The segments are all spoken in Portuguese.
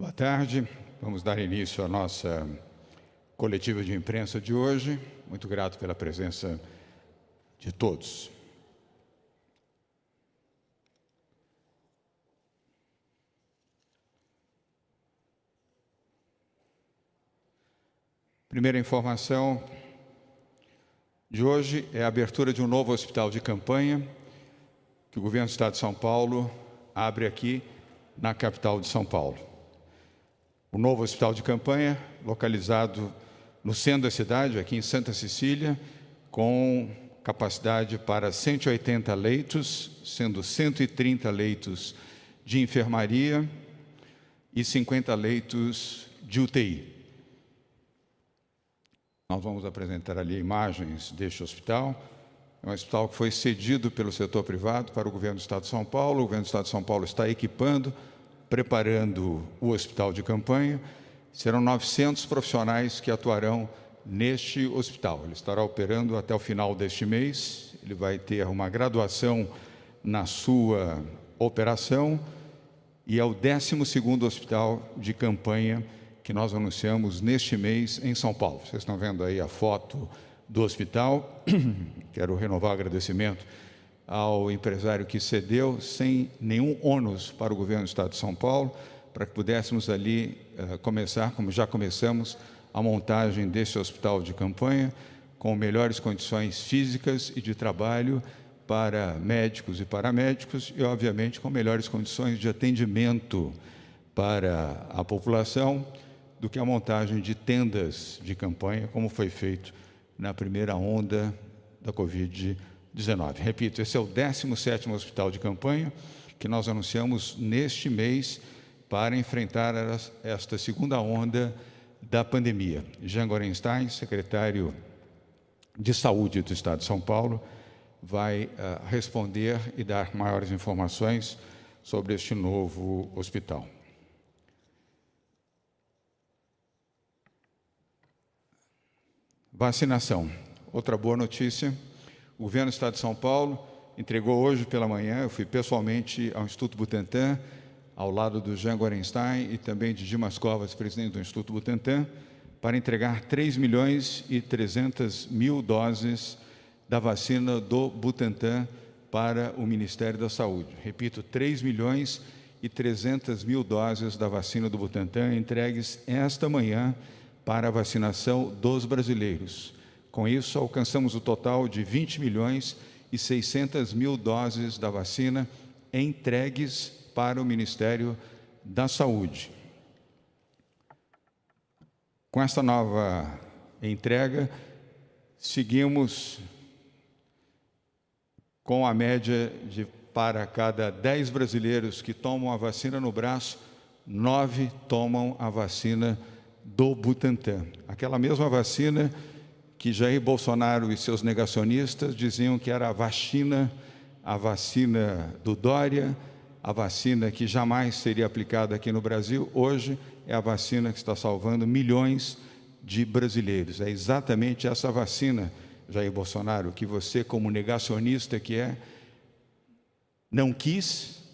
Boa tarde. Vamos dar início à nossa coletiva de imprensa de hoje. Muito grato pela presença de todos. Primeira informação de hoje é a abertura de um novo hospital de campanha que o Governo do Estado de São Paulo abre aqui na capital de São Paulo. O novo hospital de campanha, localizado no centro da cidade, aqui em Santa Cecília, com capacidade para 180 leitos, sendo 130 leitos de enfermaria e 50 leitos de UTI. Nós vamos apresentar ali imagens deste hospital. É um hospital que foi cedido pelo setor privado para o Governo do Estado de São Paulo. O Governo do Estado de São Paulo está equipando, preparando o hospital de campanha. Serão 900 profissionais que atuarão neste hospital. Ele estará operando até o final deste mês. Ele vai ter uma graduação na sua operação e é o 12º hospital de campanha que nós anunciamos neste mês em São Paulo. Vocês estão vendo aí a foto do hospital. Quero renovar o agradecimento ao empresário que cedeu, sem nenhum ônus para o Governo do Estado de São Paulo, para que pudéssemos ali começar, como já começamos, a montagem desse hospital de campanha, com melhores condições físicas e de trabalho para médicos e paramédicos e, obviamente, com melhores condições de atendimento para a população do que a montagem de tendas de campanha, como foi feito na primeira onda da Covid-19. Repito, esse é o 17º hospital de campanha que nós anunciamos neste mês para enfrentar esta segunda onda da pandemia. Jean Gorenstein, secretário de Saúde do Estado de São Paulo, vai responder e dar maiores informações sobre este novo hospital. Vacinação. Outra boa notícia, o Governo do Estado de São Paulo entregou hoje pela manhã, eu fui pessoalmente ao Instituto Butantan, ao lado do Jean Gorenstein e também de Dimas Covas, presidente do Instituto Butantan, para entregar 3.300.000 doses da vacina do Butantan para o Ministério da Saúde. Repito, 3.300.000 doses da vacina do Butantan entregues esta manhã para a vacinação dos brasileiros. Com isso, alcançamos o total de 20.600.000 doses da vacina entregues para o Ministério da Saúde. Com esta nova entrega, seguimos com a média de, para cada 10 brasileiros que tomam a vacina no braço, 9 tomam a vacina do Butantan. Aquela mesma vacina que Jair Bolsonaro e seus negacionistas diziam que era a vacina do Dória, a vacina que jamais seria aplicada aqui no Brasil, hoje é a vacina que está salvando milhões de brasileiros. É exatamente essa vacina, Jair Bolsonaro, que você, como negacionista que é, não quis,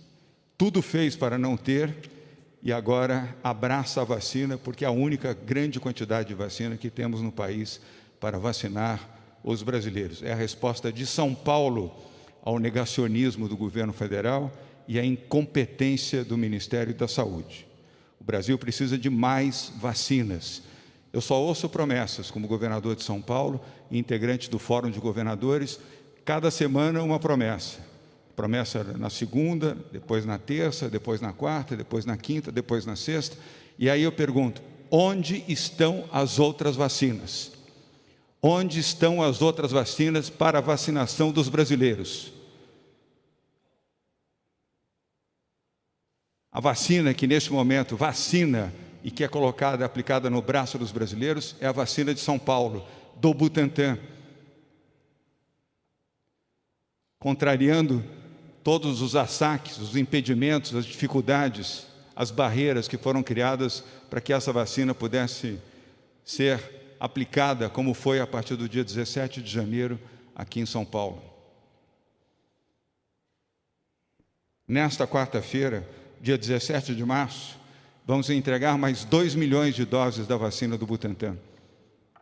tudo fez para não ter, e agora abraça a vacina, porque é a única grande quantidade de vacina que temos no país para vacinar os brasileiros. É a resposta de São Paulo ao negacionismo do governo federal e à incompetência do Ministério da Saúde. O Brasil precisa de mais vacinas. Eu só ouço promessas, como governador de São Paulo e integrante do Fórum de Governadores, cada semana uma promessa. Promessa na segunda, depois na terça, depois na quarta, depois na quinta, depois na sexta. E aí eu pergunto, onde estão as outras vacinas? Onde estão as outras vacinas para a vacinação dos brasileiros? A vacina que neste momento vacina e que é colocada, aplicada no braço dos brasileiros, é a vacina de São Paulo, do Butantan. Contrariando todos os assaques, os impedimentos, as dificuldades, as barreiras que foram criadas para que essa vacina pudesse ser aplicada, como foi a partir do dia 17 de janeiro, aqui em São Paulo. Nesta quarta-feira, dia 17 de março, vamos entregar mais 2 milhões de doses da vacina do Butantan.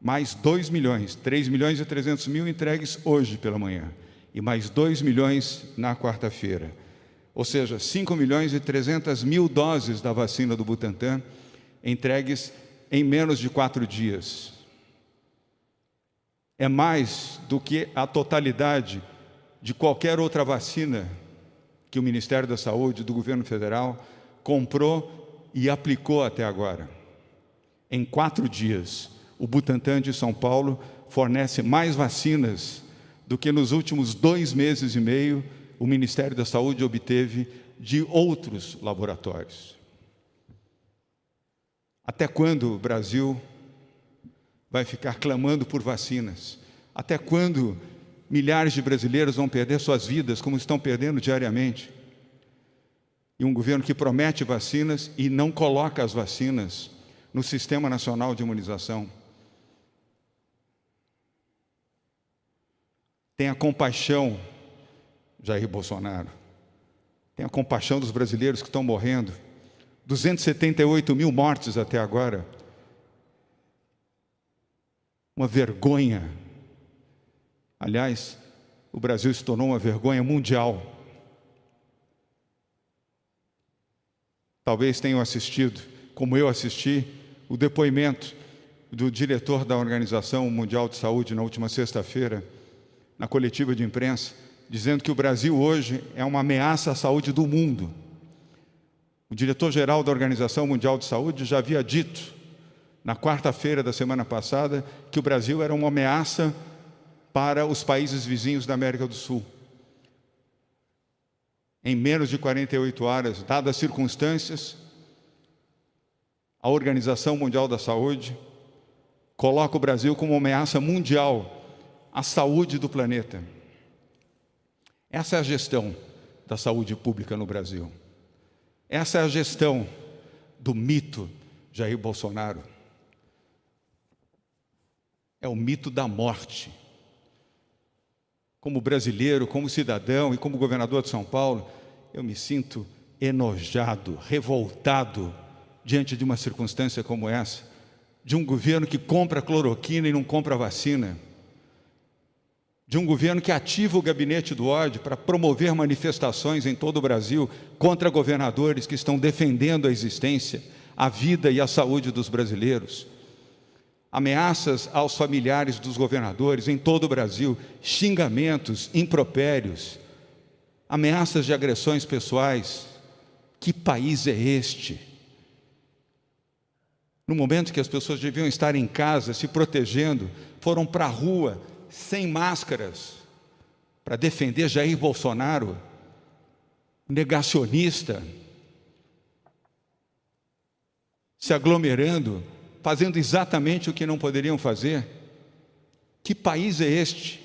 Mais 2 milhões, 3 milhões e 300 mil entregues hoje pela manhã. E mais 2 milhões na quarta-feira. Ou seja, 5 milhões e 300 mil doses da vacina do Butantan entregues em menos de 4 dias. É mais do que a totalidade de qualquer outra vacina que o Ministério da Saúde, do governo federal, comprou e aplicou até agora. Em 4 dias, o Butantan de São Paulo fornece mais vacinas do que nos últimos 2 meses e meio o Ministério da Saúde obteve de outros laboratórios. Até quando o Brasil vai ficar clamando por vacinas? Até quando milhares de brasileiros vão perder suas vidas, como estão perdendo diariamente? E um governo que promete vacinas e não coloca as vacinas no Sistema Nacional de Imunização. Tenha compaixão, Jair Bolsonaro. Tenha compaixão dos brasileiros que estão morrendo. 278 mil mortes até agora. Uma vergonha. Aliás, o Brasil se tornou uma vergonha mundial. Talvez tenham assistido, como eu assisti, o depoimento do diretor da Organização Mundial de Saúde na última sexta-feira, na coletiva de imprensa, dizendo que o Brasil hoje é uma ameaça à saúde do mundo. O diretor-geral da Organização Mundial de Saúde já havia dito, na quarta-feira da semana passada, que o Brasil era uma ameaça para os países vizinhos da América do Sul. Em menos de 48 horas, dadas as circunstâncias, a Organização Mundial da Saúde coloca o Brasil como uma ameaça mundial à saúde do planeta. Essa é a gestão da saúde pública no Brasil. Essa é a gestão do mito Jair Bolsonaro. É o mito da morte. Como brasileiro, como cidadão e como governador de São Paulo, eu me sinto enojado, revoltado diante de uma circunstância como essa, de um governo que compra cloroquina e não compra vacina, de um governo que ativa o gabinete do ódio para promover manifestações em todo o Brasil contra governadores que estão defendendo a existência, a vida e a saúde dos brasileiros. Ameaças aos familiares dos governadores em todo o Brasil, xingamentos, impropérios, ameaças de agressões pessoais. Que país é este? No momento que as pessoas deviam estar em casa, se protegendo, foram para a rua, sem máscaras, para defender Jair Bolsonaro, negacionista, se aglomerando, fazendo exatamente o que não poderiam fazer. Que país é este?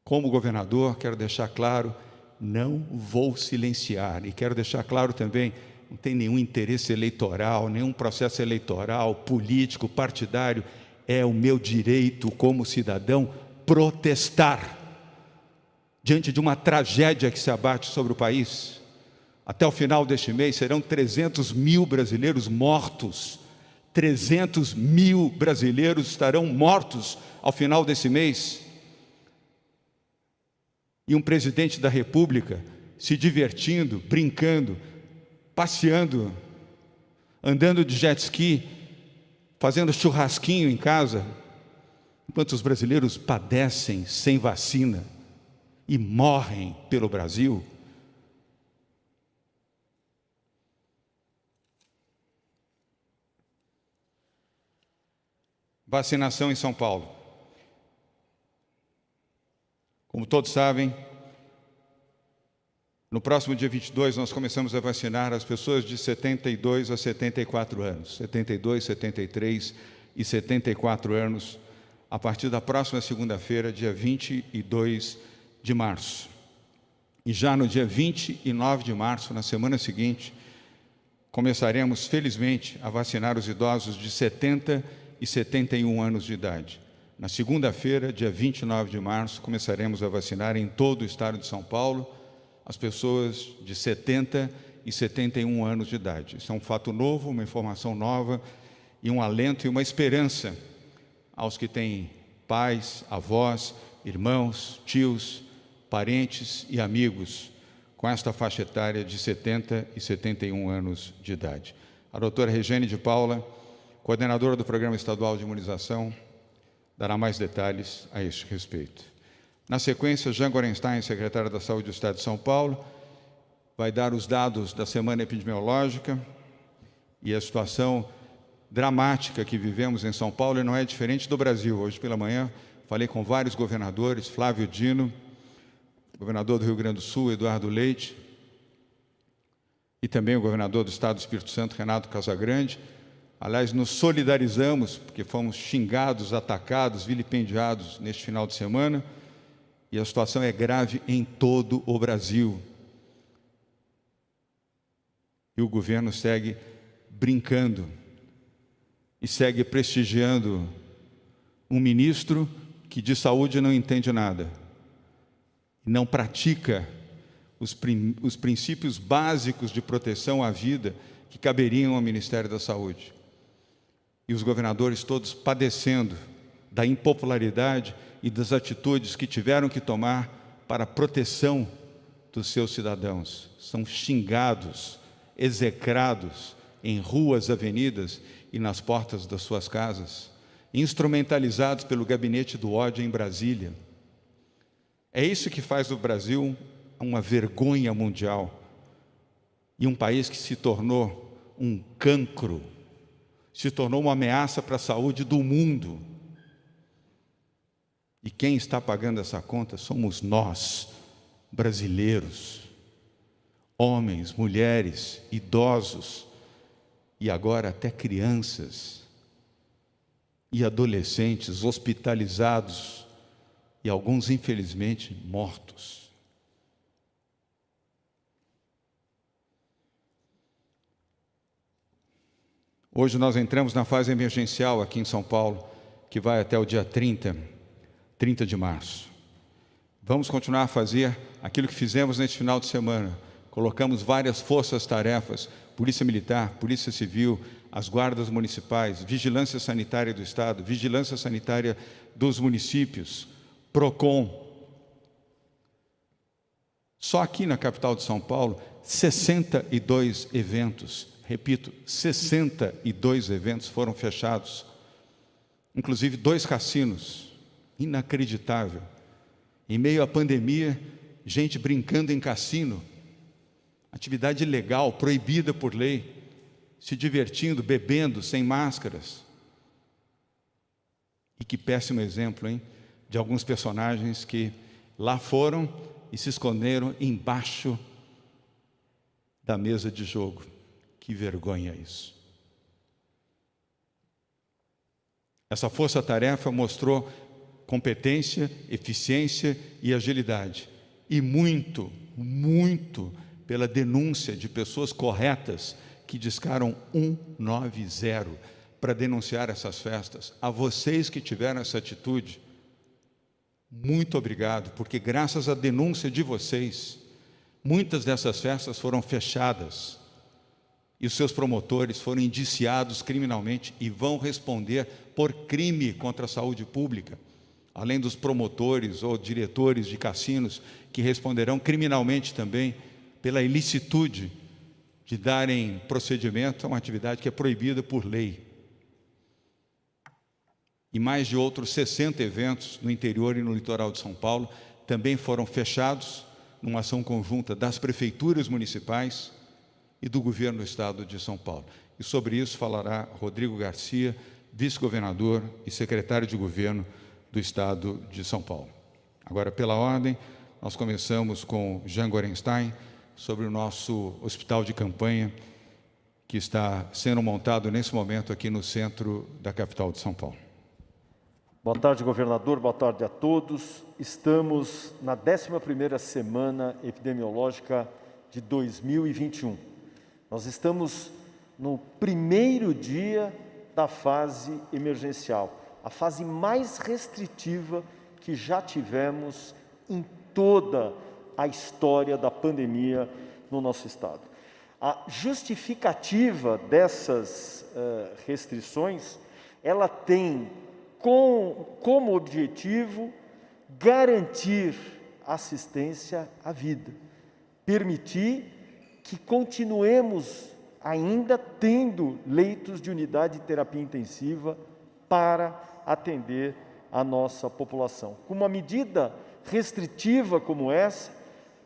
Como governador, quero deixar claro, não vou silenciar. E quero deixar claro também, não tem nenhum interesse eleitoral, nenhum processo eleitoral, político, partidário. É o meu direito como cidadão protestar diante de uma tragédia que se abate sobre o país. Até o final deste mês serão 300 mil brasileiros mortos. 300 mil brasileiros estarão mortos ao final desse mês. E um presidente da República se divertindo, brincando, passeando, andando de jet ski, fazendo churrasquinho em casa, enquanto os brasileiros padecem sem vacina e morrem pelo Brasil. Vacinação em São Paulo. Como todos sabem, no próximo dia 22 nós começamos a vacinar as pessoas de 72 a 74 anos, 72, 73 e 74 anos, a partir da próxima segunda-feira, dia 22 de março. E já no dia 29 de março, na semana seguinte, começaremos, felizmente, a vacinar os idosos de 70 e 71 anos de idade. Na segunda-feira, dia 29 de março, começaremos a vacinar em todo o estado de São Paulo as pessoas de 70 e 71 anos de idade. Isso é um fato novo, uma informação nova e um alento e uma esperança aos que têm pais, avós, irmãos, tios, parentes e amigos com esta faixa etária de 70 e 71 anos de idade. A doutora Regiane de Paula, coordenadora do Programa Estadual de Imunização, dará mais detalhes a este respeito. Na sequência, Jean Gorenstein, secretário da Saúde do Estado de São Paulo, vai dar os dados da semana epidemiológica e a situação dramática que vivemos em São Paulo, e não é diferente do Brasil. Hoje pela manhã falei com vários governadores, Flávio Dino, governador do Rio Grande do Sul, Eduardo Leite, e também o governador do Estado do Espírito Santo, Renato Casagrande. Aliás, nos solidarizamos, porque fomos xingados, atacados, vilipendiados neste final de semana, e a situação é grave em todo o Brasil. E o governo segue brincando e segue prestigiando um ministro que de saúde não entende nada, não pratica os princípios básicos de proteção à vida que caberiam ao Ministério da Saúde. E os governadores todos padecendo da impopularidade e das atitudes que tiveram que tomar para a proteção dos seus cidadãos. São xingados, execrados em ruas, avenidas e nas portas das suas casas, instrumentalizados pelo gabinete do ódio em Brasília. É isso que faz do Brasil uma vergonha mundial e um país que se tornou um cancro, se tornou uma ameaça para a saúde do mundo. E quem está pagando essa conta somos nós, brasileiros, homens, mulheres, idosos e agora até crianças e adolescentes hospitalizados e alguns, infelizmente, mortos. Hoje nós entramos na fase emergencial aqui em São Paulo, que vai até o dia 30 de março. Vamos continuar a fazer aquilo que fizemos neste final de semana. Colocamos várias forças-tarefas, Polícia Militar, Polícia Civil, as guardas municipais, Vigilância Sanitária do Estado, Vigilância Sanitária dos municípios, PROCON. Só aqui na capital de São Paulo, 62 eventos, repito, 62 eventos foram fechados, inclusive 2 cassinos, inacreditável. Em meio à pandemia, gente brincando em cassino, atividade ilegal, proibida por lei, se divertindo, bebendo, sem máscaras. E que péssimo exemplo, hein? De alguns personagens que lá foram e se esconderam embaixo da mesa de jogo. Que vergonha isso. Essa força-tarefa mostrou competência, eficiência e agilidade. E muito pela denúncia de pessoas corretas que discaram 190 para denunciar essas festas. A vocês que tiveram essa atitude, muito obrigado, porque graças à denúncia de vocês, muitas dessas festas foram fechadas e os seus promotores foram indiciados criminalmente e vão responder por crime contra a saúde pública, além dos promotores ou diretores de cassinos que responderão criminalmente também pela ilicitude de darem procedimento a uma atividade que é proibida por lei. E mais de outros 60 eventos no interior e no litoral de São Paulo também foram fechados numa ação conjunta das prefeituras municipais e do governo do Estado de São Paulo. E sobre isso falará Rodrigo Garcia, vice-governador e secretário de governo do Estado de São Paulo. Agora, pela ordem, nós começamos com Jean Gorenstein, sobre o nosso hospital de campanha, que está sendo montado nesse momento aqui no centro da capital de São Paulo. Boa tarde, governador, boa tarde a todos. Estamos na 11ª semana epidemiológica de 2021. Nós estamos no primeiro dia da fase emergencial, a fase mais restritiva que já tivemos em toda a história da pandemia no nosso estado. A justificativa dessas restrições, ela tem como objetivo garantir assistência à vida, permitir que continuemos ainda tendo leitos de unidade de terapia intensiva para atender a nossa população. Com uma medida restritiva como essa,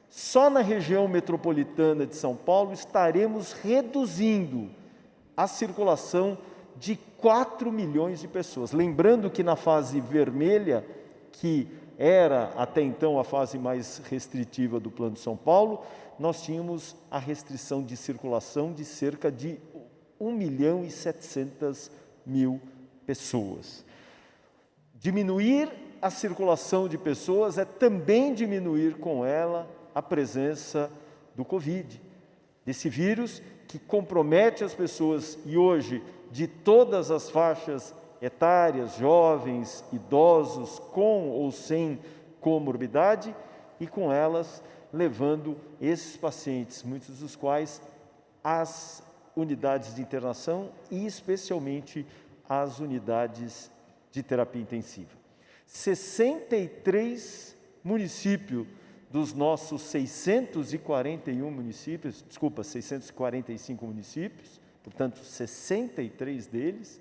só na região metropolitana de São Paulo estaremos reduzindo a circulação de 4 milhões de pessoas. Lembrando que na fase vermelha, que era até então a fase mais restritiva do Plano de São Paulo, nós tínhamos a restrição de circulação de cerca de 1.700.000 pessoas. Diminuir a circulação de pessoas é também diminuir com ela a presença do Covid, desse vírus que compromete as pessoas e hoje de todas as faixas etárias, jovens, idosos, com ou sem comorbidade, e com elas levando esses pacientes, muitos dos quais às unidades de internação e especialmente às unidades de terapia intensiva. 63 municípios dos nossos 645 municípios, portanto 63 deles,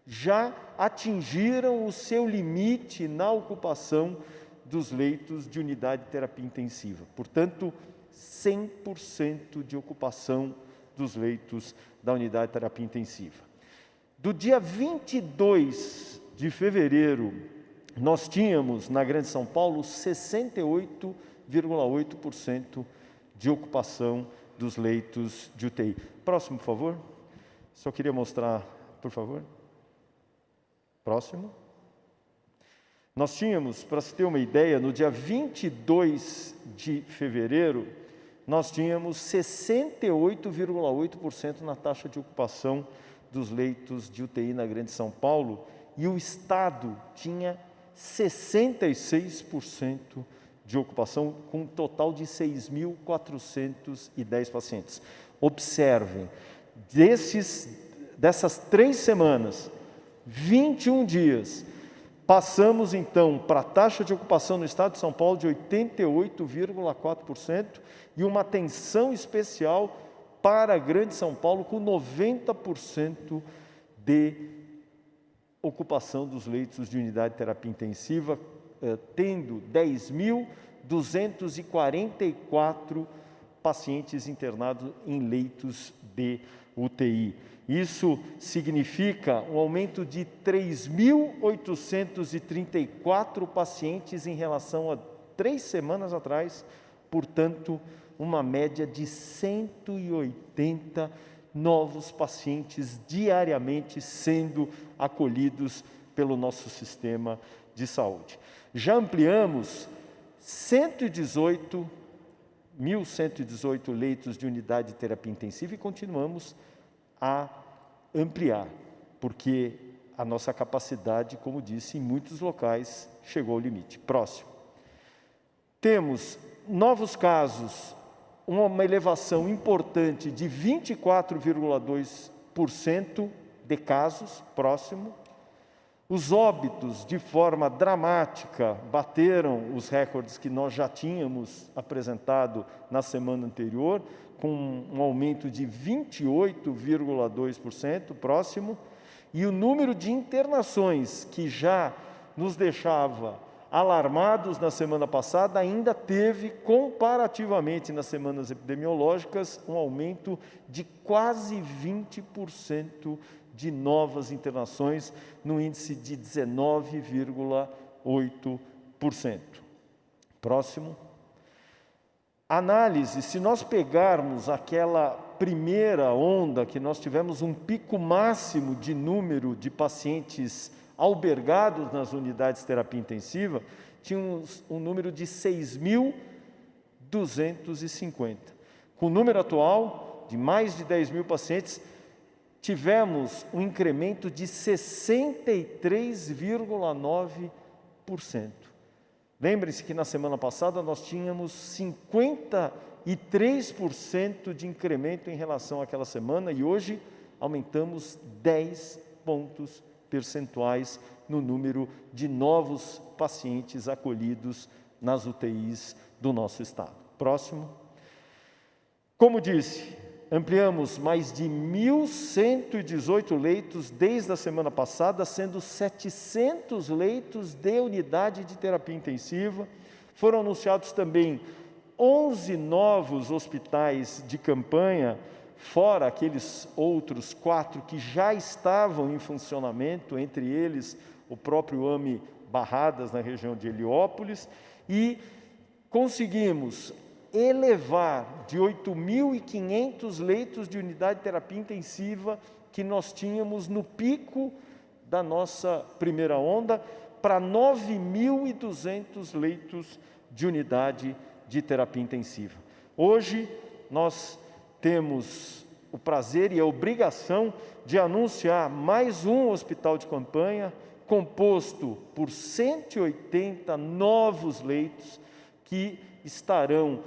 já atingiram o seu limite na ocupação dos leitos de unidade de terapia intensiva. Portanto, 100% de ocupação dos leitos da unidade de terapia intensiva. Do dia 22 de fevereiro, nós tínhamos na Grande São Paulo 68,8% de ocupação dos leitos de UTI. Próximo, por favor. Só queria mostrar, por favor. Próximo. Nós tínhamos, para se ter uma ideia, no dia 22 de fevereiro, nós tínhamos 68,8% na taxa de ocupação dos leitos de UTI na Grande São Paulo, e o Estado tinha 66% de ocupação, com um total de 6.410 pacientes. Observem, dessas 3 semanas, 21 dias, passamos então para a taxa de ocupação no estado de São Paulo de 88,4% e uma atenção especial para a Grande São Paulo com 90% de ocupação dos leitos de unidade de terapia intensiva, tendo 10.244 pacientes internados em leitos de UTI. Isso significa um aumento de 3.834 pacientes em relação a 3 semanas atrás, portanto, uma média de 180 novos pacientes diariamente sendo acolhidos pelo nosso sistema de saúde. Já ampliamos 1.118 leitos de unidade de terapia intensiva e continuamos a ampliar, porque a nossa capacidade, como disse, em muitos locais chegou ao limite. Próximo. Temos novos casos, uma elevação importante de 24,2% de casos. Próximo. Os óbitos, de forma dramática, bateram os recordes que nós já tínhamos apresentado na semana anterior, com um aumento de 28,2%, próximo, e o número de internações, que já nos deixava alarmados na semana passada, ainda teve, comparativamente nas semanas epidemiológicas, um aumento de quase 20% de novas internações, no índice de 19,8%. Próximo. Análise, se nós pegarmos aquela primeira onda, que nós tivemos um pico máximo de número de pacientes albergados nas unidades de terapia intensiva, tínhamos um número de 6.250. Com o número atual, de mais de 10.000 pacientes, tivemos um incremento de 63,9%. Lembre-se que na semana passada nós tínhamos 53% de incremento em relação àquela semana e hoje aumentamos 10 pontos percentuais no número de novos pacientes acolhidos nas UTIs do nosso estado. Próximo. Como disse, ampliamos mais de 1.118 leitos desde a semana passada, sendo 700 leitos de unidade de terapia intensiva. Foram anunciados também 11 novos hospitais de campanha, fora aqueles outros 4 que já estavam em funcionamento, entre eles o próprio AME Barradas, na região de Heliópolis, e conseguimos elevar de 8.500 leitos de unidade de terapia intensiva que nós tínhamos no pico da nossa primeira onda, para 9.200 leitos de unidade de terapia intensiva. Hoje, nós temos o prazer e a obrigação de anunciar mais um hospital de campanha, composto por 180 novos leitos, que estarão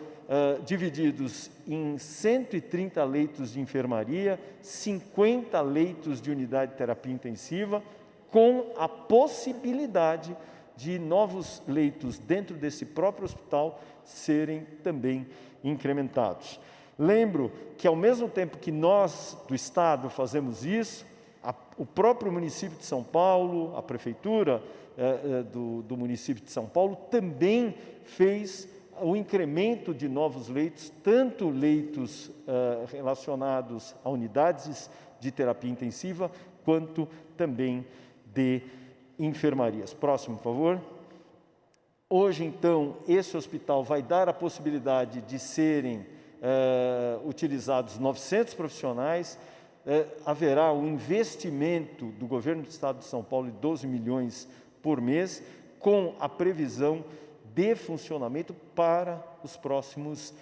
divididos em 130 leitos de enfermaria, 50 leitos de unidade de terapia intensiva, com a possibilidade de novos leitos dentro desse próprio hospital serem também incrementados. Lembro que, ao mesmo tempo que nós, do Estado, fazemos isso, o próprio município de São Paulo, a prefeitura do município de São Paulo, também fez o incremento de novos leitos, tanto leitos relacionados a unidades de terapia intensiva, quanto também de enfermarias. Próximo, por favor. Hoje, então, esse hospital vai dar a possibilidade de serem utilizados 900 profissionais, haverá um investimento do governo do estado de São Paulo de 12 milhões por mês, com a previsão de funcionamento para os próximos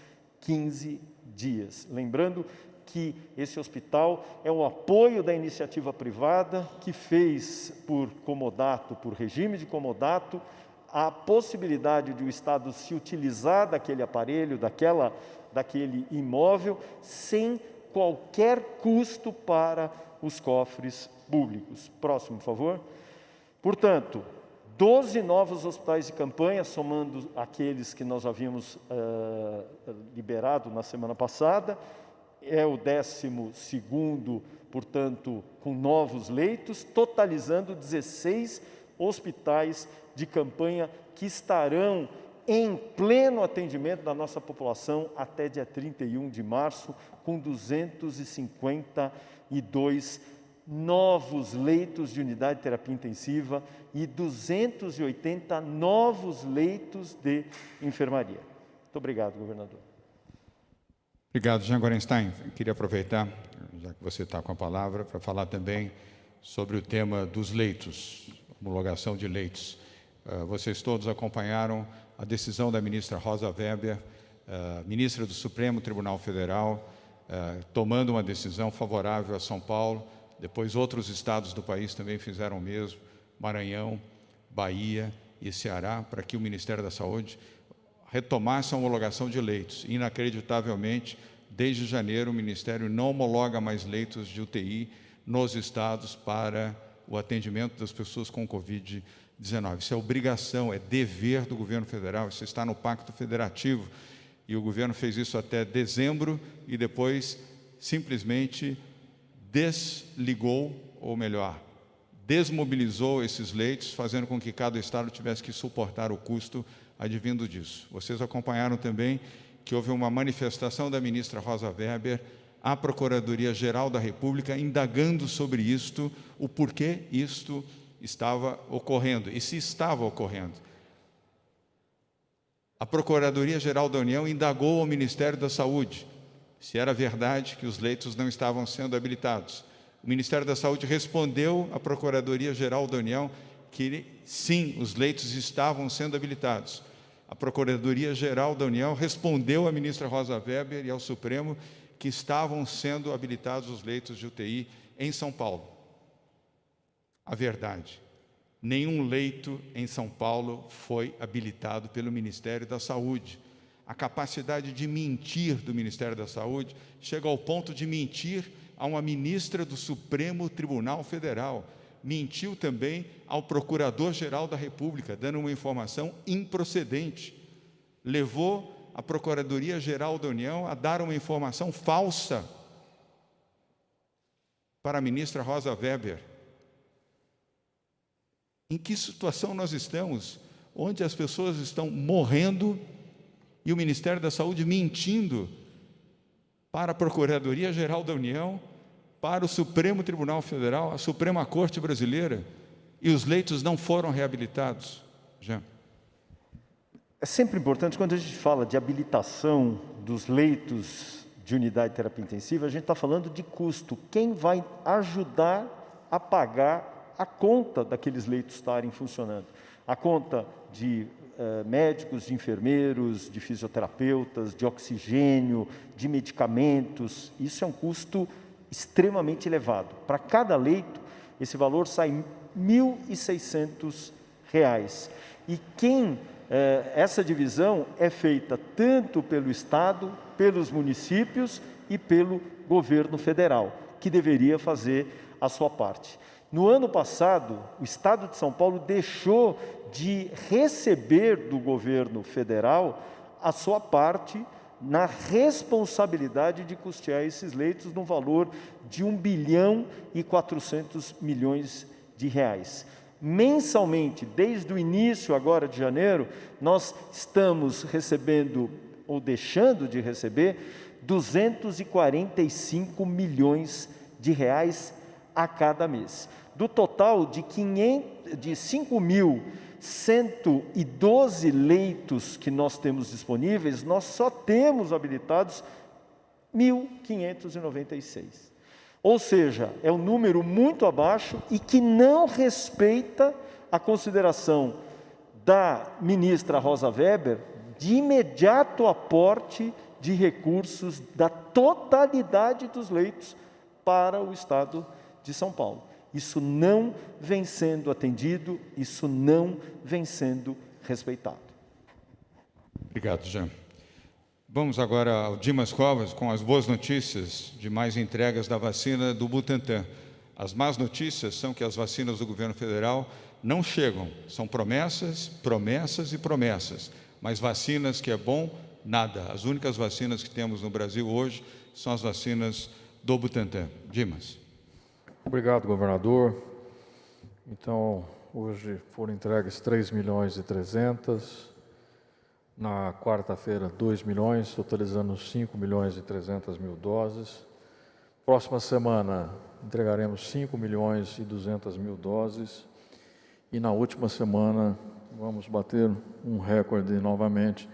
15 dias. Lembrando que esse hospital é um apoio da iniciativa privada que fez por comodato, por regime de comodato, a possibilidade de o Estado se utilizar daquele aparelho, daquele imóvel, sem qualquer custo para os cofres públicos. Próximo, por favor. Portanto, 12 novos hospitais de campanha, somando aqueles que nós havíamos liberado na semana passada, é o 12º, portanto, com novos leitos, totalizando 16 hospitais de campanha que estarão em pleno atendimento da nossa população até dia 31 de março, com 252 novos leitos de unidade de terapia intensiva e 280 novos leitos de enfermaria. Muito obrigado, governador. Obrigado, Jean Gorenstein. Queria aproveitar, já que você está com a palavra, para falar também sobre o tema dos leitos, homologação de leitos. Vocês todos acompanharam a decisão da ministra Rosa Weber, ministra do Supremo Tribunal Federal, tomando uma decisão favorável a São Paulo. Depois outros estados do país também fizeram o mesmo, Maranhão, Bahia e Ceará, para que o Ministério da Saúde retomasse a homologação de leitos. Inacreditavelmente, desde janeiro, o Ministério não homologa mais leitos de UTI nos estados para o atendimento das pessoas com Covid-19. Isso é obrigação, é dever do governo federal, isso está no Pacto Federativo. E o governo fez isso até dezembro e depois simplesmente desligou, ou melhor, desmobilizou esses leitos, fazendo com que cada estado tivesse que suportar o custo advindo disso. Vocês acompanharam também que houve uma manifestação da ministra Rosa Weber à Procuradoria-Geral da República, indagando sobre isto, o porquê isto estava ocorrendo, e se estava ocorrendo. A Procuradoria-Geral da União indagou ao Ministério da Saúde se era verdade que os leitos não estavam sendo habilitados. O Ministério da Saúde respondeu à Procuradoria-Geral da União que sim, os leitos estavam sendo habilitados. A Procuradoria-Geral da União respondeu à ministra Rosa Weber e ao Supremo que estavam sendo habilitados os leitos de UTI em São Paulo. A verdade nenhum leito em São Paulo foi habilitado pelo Ministério da Saúde. A capacidade de mentir do Ministério da Saúde chega ao ponto de mentir a uma ministra do Supremo Tribunal Federal. Mentiu também ao Procurador-Geral da República, dando uma informação improcedente. Levou a Procuradoria-Geral da União a dar uma informação falsa para a ministra Rosa Weber. Em que situação nós estamos? Onde as pessoas estão morrendo e o Ministério da Saúde mentindo para a Procuradoria-Geral da União, para o Supremo Tribunal Federal, a Suprema Corte Brasileira, e os leitos não foram reabilitados. Jean. É sempre importante, quando a gente fala de habilitação dos leitos de unidade de terapia intensiva, a gente está falando de custo. Quem vai ajudar a pagar a conta daqueles leitos estarem funcionando? A conta de médicos, de enfermeiros, de fisioterapeutas, de oxigênio, de medicamentos. Isso é um custo extremamente elevado. Para cada leito, esse valor sai R$ 1.600. E essa divisão é feita tanto pelo Estado, pelos municípios e pelo governo federal, que deveria fazer a sua parte. No ano passado, o Estado de São Paulo deixou de receber do governo federal a sua parte na responsabilidade de custear esses leitos no valor de R$ 1,4 bilhão. Mensalmente, desde o início agora de janeiro, nós estamos recebendo, ou deixando de receber, R$ 245 milhões a cada mês. Do total de 5.112 leitos que nós temos disponíveis, nós só temos habilitados 1.596. Ou seja, é um número muito abaixo e que não respeita a consideração da ministra Rosa Weber de imediato aporte de recursos da totalidade dos leitos para o Estado de São Paulo. Isso não vem sendo atendido, isso não vem sendo respeitado. Obrigado, Jean. Vamos agora ao Dimas Covas com as boas notícias de mais entregas da vacina do Butantan. As más notícias são que as vacinas do governo federal não chegam. São promessas, promessas e promessas. Mas vacinas que é bom, nada. As únicas vacinas que temos no Brasil hoje são as vacinas do Butantan. Dimas. Obrigado, governador. Então, hoje foram entregues 3.300.000. Na quarta-feira, 2 milhões, totalizando 5.300.000 doses. Próxima semana, entregaremos 5.200.000 doses. E na última semana, vamos bater um recorde novamente,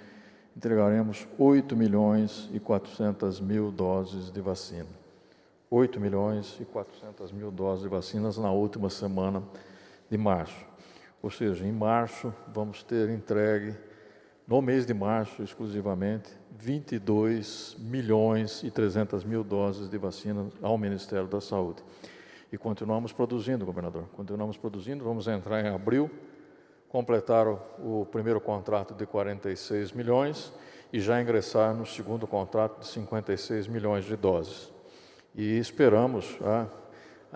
entregaremos 8.400.000 doses de vacina. 8.400.000 doses de vacinas na última semana de março. Ou seja, em março, vamos ter entregue, no mês de março, exclusivamente, 22.300.000 doses de vacina ao Ministério da Saúde. E continuamos produzindo, governador. Continuamos produzindo, vamos entrar em abril, completar o primeiro contrato de 46 milhões e já ingressar no segundo contrato de 56 milhões de doses. E esperamos,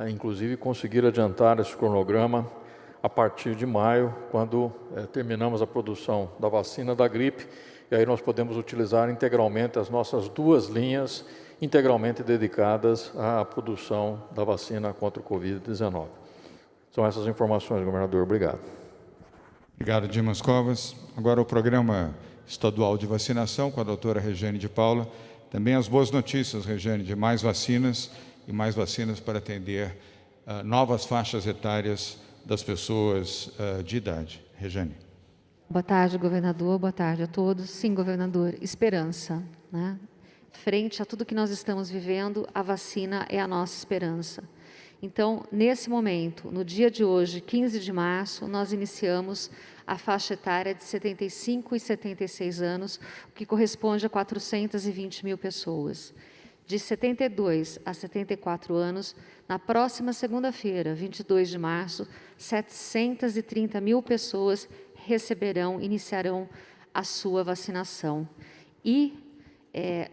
inclusive, conseguir adiantar esse cronograma a partir de maio, quando terminamos a produção da vacina da gripe, e aí nós podemos utilizar integralmente as nossas duas linhas, integralmente dedicadas à produção da vacina contra o Covid-19. São essas informações, governador. Obrigado. Obrigado, Dimas Covas. Agora o programa estadual de vacinação com a doutora Regiane de Paula. Também as boas notícias, Regiane, de mais vacinas e mais vacinas para atender novas faixas etárias das pessoas de idade. Regiane. Boa tarde, governador. Boa tarde a todos. Sim, governador, esperança, né? Frente a tudo que nós estamos vivendo, a vacina é a nossa esperança. Então, nesse momento, no dia de hoje, 15 de março, nós iniciamos a faixa etária de 75 e 76 anos, o que corresponde a 420 mil pessoas. de 72 a 74 anos, na próxima segunda-feira, 22 de março, 730 mil pessoas iniciarão a sua vacinação. E,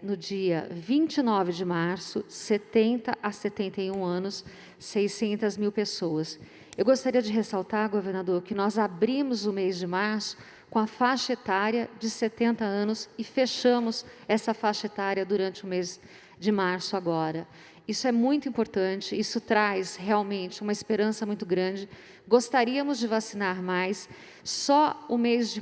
no dia 29 de março, 70 a 71 anos, 600 mil pessoas. Eu gostaria de ressaltar, governador, que nós abrimos o mês de março com a faixa etária de 70 anos e fechamos essa faixa etária durante o mês de março agora. Isso é muito importante, isso traz realmente uma esperança muito grande. Gostaríamos de vacinar mais. Só o mês de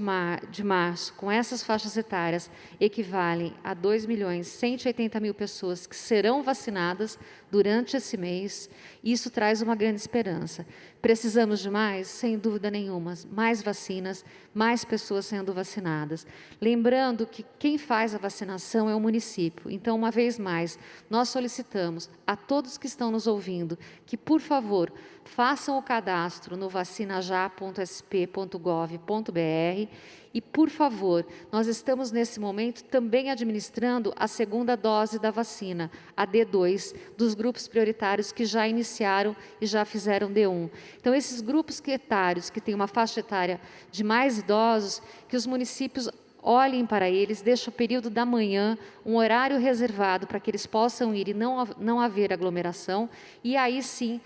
março, com essas faixas etárias, equivalem a 2.180.000 pessoas que serão vacinadas durante esse mês. Isso traz uma grande esperança. Precisamos de mais? Sem dúvida nenhuma. Mais vacinas, mais pessoas sendo vacinadas. Lembrando que quem faz a vacinação é o município. Então, uma vez mais, nós solicitamos a todos que estão nos ouvindo que, por favor, façam o cadastro no vacinajá.sp.gov.br e, por favor, nós estamos nesse momento também administrando a segunda dose da vacina, a D2, dos grupos prioritários que já iniciaram e já fizeram D1. Então, esses grupos etários que têm uma faixa etária de mais idosos, que os municípios olhem para eles, deixem o período da manhã, um horário reservado para que eles possam ir e não haver aglomeração, e aí sim,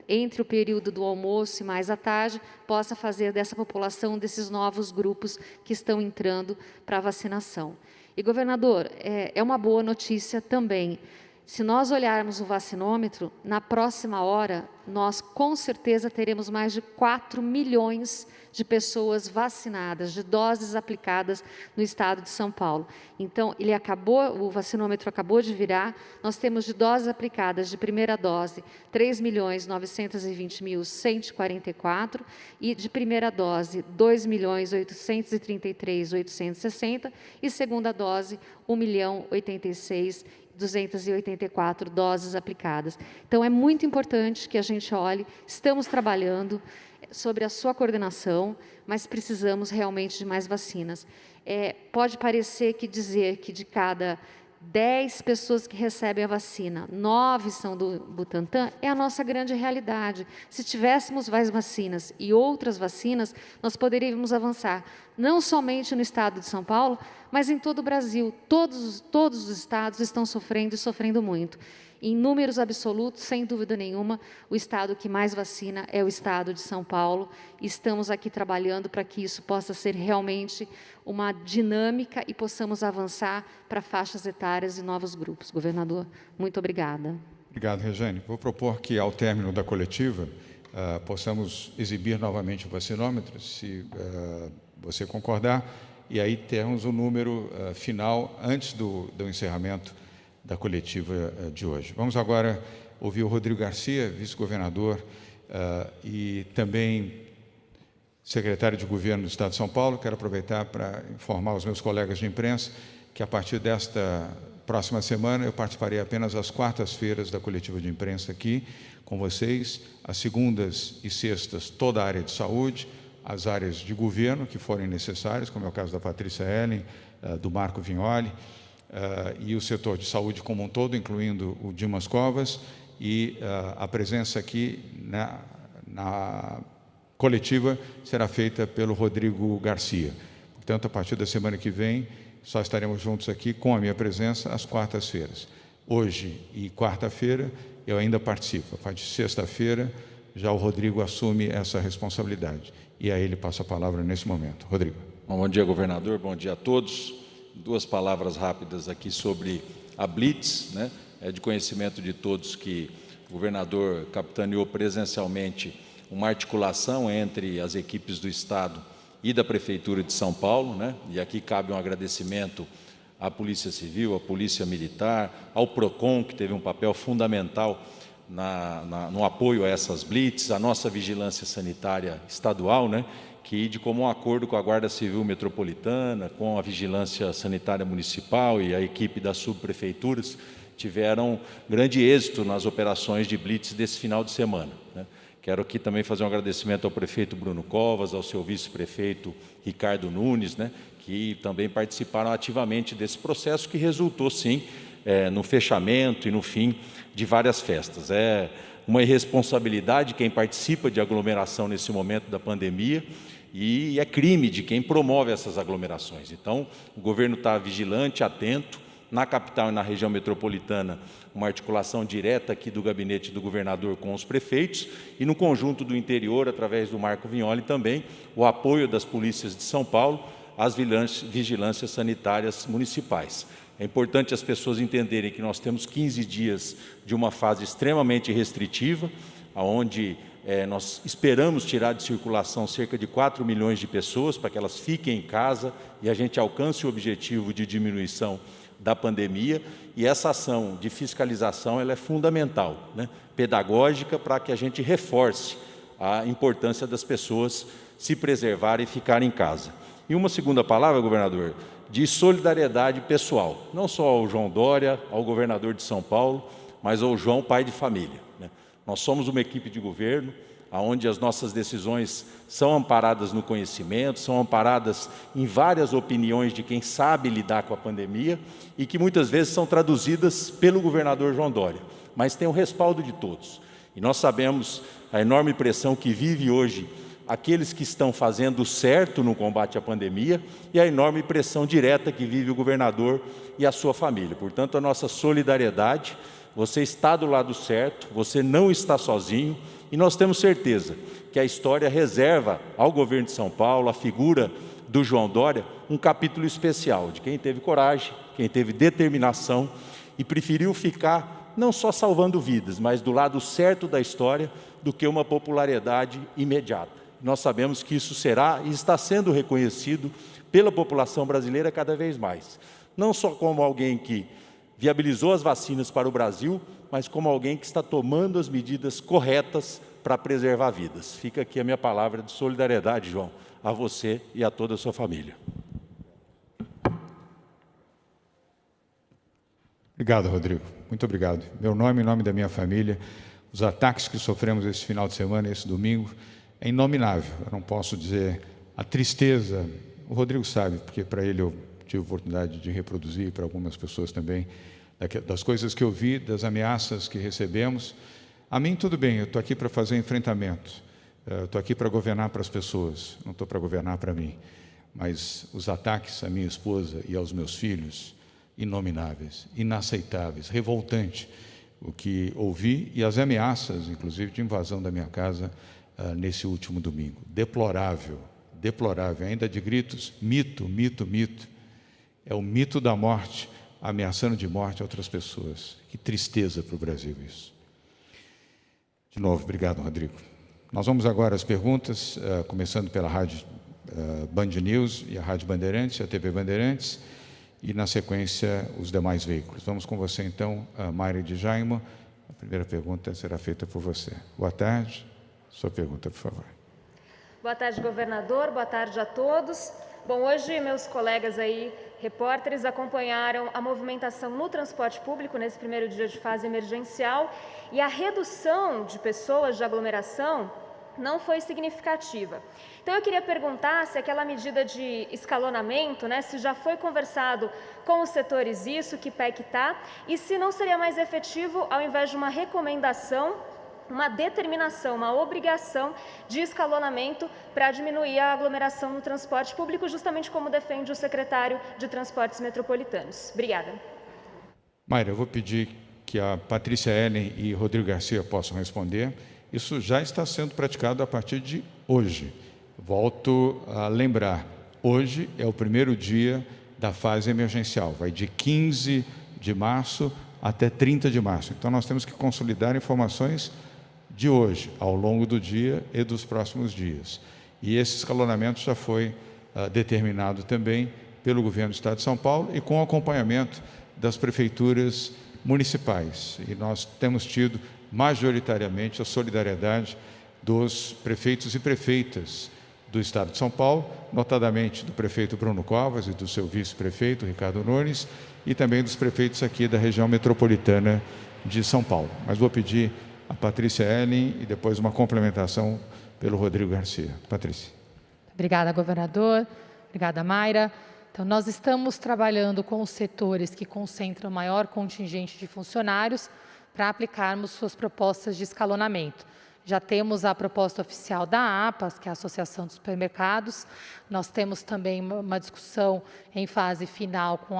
entre o período do almoço e mais à tarde, possa fazer dessa população, desses novos grupos que estão entrando para a vacinação. E, governador, é uma boa notícia também. Se nós olharmos o vacinômetro, na próxima hora, nós com certeza teremos mais de 4 milhões de pessoas vacinadas, de doses aplicadas no estado de São Paulo. Então, o vacinômetro acabou de virar, nós temos de doses aplicadas de primeira dose 3.920.144 e de primeira dose 2.833.860 e segunda dose 1.086.284 doses aplicadas. Então, é muito importante que a gente olhe, estamos trabalhando sobre a sua coordenação, mas precisamos realmente de mais vacinas. Pode parecer que dizer que de cada 10 pessoas que recebem a vacina, 9 são do Butantan, é a nossa grande realidade. Se tivéssemos mais vacinas e outras vacinas, nós poderíamos avançar, não somente no estado de São Paulo, mas em todo o Brasil. Todos os estados estão sofrendo e sofrendo muito. Em números absolutos, sem dúvida nenhuma, o estado que mais vacina é o estado de São Paulo. Estamos aqui trabalhando para que isso possa ser realmente uma dinâmica e possamos avançar para faixas etárias e novos grupos. Governador, muito obrigada. Obrigado, Rejane. Vou propor que, ao término da coletiva, possamos exibir novamente o vacinômetro, se você concordar, e aí termos o número final antes do encerramento da coletiva de hoje. Vamos agora ouvir o Rodrigo Garcia, vice-governador e também secretário de Governo do Estado de São Paulo. Quero aproveitar para informar os meus colegas de imprensa que, a partir desta próxima semana, eu participarei apenas às quartas-feiras da coletiva de imprensa aqui com vocês, às segundas e sextas, toda a área de saúde, as áreas de governo que forem necessárias, como é o caso da Patrícia Ellen, do Marco Vignoli, e o setor de saúde como um todo, incluindo o Dimas Covas, e a presença aqui na coletiva será feita pelo Rodrigo Garcia. Portanto, a partir da semana que vem, só estaremos juntos aqui com a minha presença às quartas-feiras. Hoje e quarta-feira eu ainda participo. A partir de sexta-feira, já o Rodrigo assume essa responsabilidade. E a ele passo a palavra nesse momento. Rodrigo. Bom dia, governador. Bom dia a todos. Duas palavras rápidas aqui sobre a Blitz, né? É de conhecimento de todos que o governador capitaneou presencialmente uma articulação entre as equipes do Estado e da Prefeitura de São Paulo, né? E aqui cabe um agradecimento à Polícia Civil, à Polícia Militar, ao PROCON, que teve um papel fundamental no apoio a essas Blitz, a nossa vigilância sanitária estadual, né? Que, de comum acordo com a Guarda Civil Metropolitana, com a Vigilância Sanitária Municipal e a equipe das subprefeituras, tiveram grande êxito nas operações de blitz desse final de semana, né? Quero aqui também fazer um agradecimento ao prefeito Bruno Covas, ao seu vice-prefeito Ricardo Nunes, né? Que também participaram ativamente desse processo, que resultou, sim, no fechamento e no fim de várias festas. É uma irresponsabilidade quem participa de aglomeração nesse momento da pandemia e é crime de quem promove essas aglomerações. Então, o governo está vigilante, atento, na capital e na região metropolitana, uma articulação direta aqui do gabinete do governador com os prefeitos e no conjunto do interior, através do Marco Vignoli também, o apoio das polícias de São Paulo às vigilâncias sanitárias municipais. É importante as pessoas entenderem que nós temos 15 dias de uma fase extremamente restritiva, onde nós esperamos tirar de circulação cerca de 4 milhões de pessoas para que elas fiquem em casa e a gente alcance o objetivo de diminuição da pandemia, e essa ação de fiscalização ela é fundamental, né? Pedagógica, para que a gente reforce a importância das pessoas se preservarem e ficarem em casa. E uma segunda palavra, governador, de solidariedade pessoal, não só ao João Dória, ao governador de São Paulo, mas ao João, pai de família, né? Nós somos uma equipe de governo, onde as nossas decisões são amparadas no conhecimento, são amparadas em várias opiniões de quem sabe lidar com a pandemia e que muitas vezes são traduzidas pelo governador João Dória, mas tem o respaldo de todos. E nós sabemos a enorme pressão que vive hoje aqueles que estão fazendo certo no combate à pandemia e a enorme pressão direta que vive o governador e a sua família. Portanto, a nossa solidariedade, você está do lado certo, você não está sozinho, e nós temos certeza que a história reserva ao governo de São Paulo, a figura do João Dória, um capítulo especial de quem teve coragem, quem teve determinação e preferiu ficar não só salvando vidas, mas do lado certo da história do que uma popularidade imediata. Nós sabemos que isso será e está sendo reconhecido pela população brasileira cada vez mais. Não só como alguém que viabilizou as vacinas para o Brasil, mas como alguém que está tomando as medidas corretas para preservar vidas. Fica aqui a minha palavra de solidariedade, João, a você e a toda a sua família. Obrigado, Rodrigo. Muito obrigado. Meu nome, em nome da minha família, os ataques que sofremos esse final de semana, esse domingo, é inominável. Eu não posso dizer a tristeza. O Rodrigo sabe, porque para ele eu tive a oportunidade de reproduzir, para algumas pessoas também, das coisas que eu vi, das ameaças que recebemos. A mim tudo bem, eu estou aqui para fazer enfrentamento, eu estou aqui para governar para as pessoas, não estou para governar para mim. Mas os ataques à minha esposa e aos meus filhos, inomináveis, inaceitáveis, revoltante o que ouvi, e as ameaças, inclusive, de invasão da minha casa nesse último domingo. Deplorável, deplorável, ainda de gritos, mito, mito, mito. É o mito da morte, ameaçando de morte outras pessoas. Que tristeza para o Brasil isso. De novo, obrigado, Rodrigo. Nós vamos agora às perguntas, começando pela Rádio Band News e a Rádio Bandeirantes, a TV Bandeirantes, e na sequência os demais veículos. Vamos com você então, Mayra de Jaimo. A primeira pergunta será feita por você. Boa tarde. Sua pergunta, por favor. Boa tarde, governador. Boa tarde a todos. Bom, hoje meus colegas aí, repórteres, acompanharam a movimentação no transporte público nesse primeiro dia de fase emergencial e a redução de pessoas de aglomeração não foi significativa. Então eu queria perguntar se aquela medida de escalonamento, se já foi conversado com os setores isso, que pé que está, e se não seria mais efetivo, ao invés de uma recomendação, uma determinação, uma obrigação de escalonamento para diminuir a aglomeração no transporte público, justamente como defende o secretário de Transportes Metropolitanos. Obrigada. Mayra, eu vou pedir que a Patrícia Ellen e Rodrigo Garcia possam responder. Isso já está sendo praticado a partir de hoje. Volto a lembrar, hoje é o primeiro dia da fase emergencial, vai de 15 de março até 30 de março. Então nós temos que consolidar informações de hoje, ao longo do dia e dos próximos dias. E esse escalonamento já foi determinado também pelo governo do Estado de São Paulo e com acompanhamento das prefeituras municipais. E nós temos tido majoritariamente a solidariedade dos prefeitos e prefeitas do Estado de São Paulo, notadamente do prefeito Bruno Covas e do seu vice-prefeito Ricardo Nunes, e também dos prefeitos aqui da região metropolitana de São Paulo. Mas vou pedir a Patrícia Ellen e depois uma complementação pelo Rodrigo Garcia. Patrícia. Obrigada, governador. Obrigada, Mayra. Então, nós estamos trabalhando com os setores que concentram maior contingente de funcionários para aplicarmos suas propostas de escalonamento. Já temos a proposta oficial da APAS, que é a Associação dos Supermercados. Nós temos também uma discussão em fase final com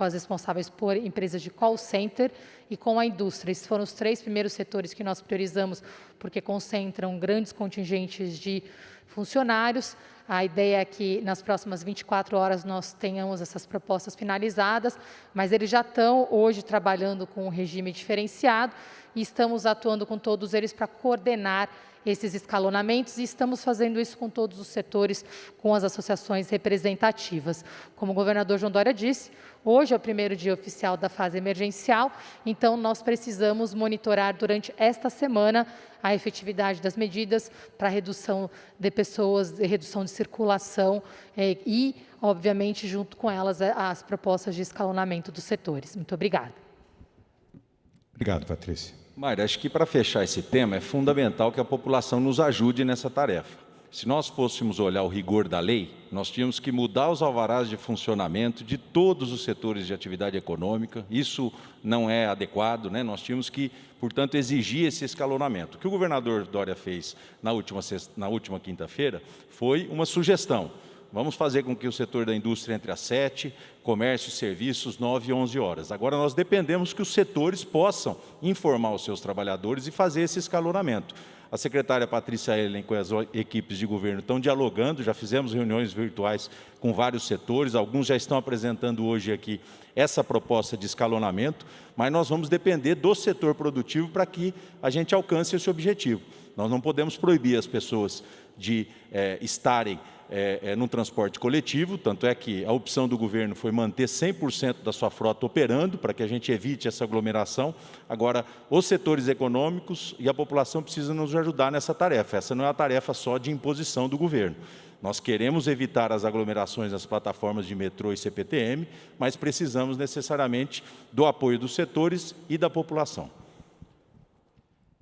as responsáveis por empresas de call center e com a indústria. Esses foram os 3 primeiros setores que nós priorizamos, porque concentram grandes contingentes de funcionários. A ideia é que nas próximas 24 horas nós tenhamos essas propostas finalizadas, mas eles já estão hoje trabalhando com um regime diferenciado e estamos atuando com todos eles para coordenar esses escalonamentos e estamos fazendo isso com todos os setores, com as associações representativas. Como o governador João Dória disse, hoje é o primeiro dia oficial da fase emergencial, então nós precisamos monitorar durante esta semana a efetividade das medidas para redução de pessoas, redução de circulação e, obviamente, junto com elas, as propostas de escalonamento dos setores. Muito obrigada. Obrigado, Patrícia. Mayra, acho que para fechar esse tema é fundamental que a população nos ajude nessa tarefa. Se nós fôssemos olhar o rigor da lei, nós tínhamos que mudar os alvarás de funcionamento de todos os setores de atividade econômica. Isso não é adequado, né? Nós tínhamos que, portanto, exigir esse escalonamento. O que o governador Dória fez na última quinta-feira foi uma sugestão. Vamos fazer com que o setor da indústria entre às 7, comércio e serviços 9 e 11 horas. Agora nós dependemos que os setores possam informar os seus trabalhadores e fazer esse escalonamento. A secretária Patrícia Ellen com as equipes de governo estão dialogando, já fizemos reuniões virtuais com vários setores, alguns já estão apresentando hoje aqui essa proposta de escalonamento, mas nós vamos depender do setor produtivo para que a gente alcance esse objetivo. Nós não podemos proibir as pessoas de estarem no transporte coletivo, tanto é que a opção do governo foi manter 100% da sua frota operando, para que a gente evite essa aglomeração. Agora, os setores econômicos e a população precisam nos ajudar nessa tarefa. Essa não é uma tarefa só de imposição do governo. Nós queremos evitar as aglomerações nas plataformas de metrô e CPTM, mas precisamos necessariamente do apoio dos setores e da população.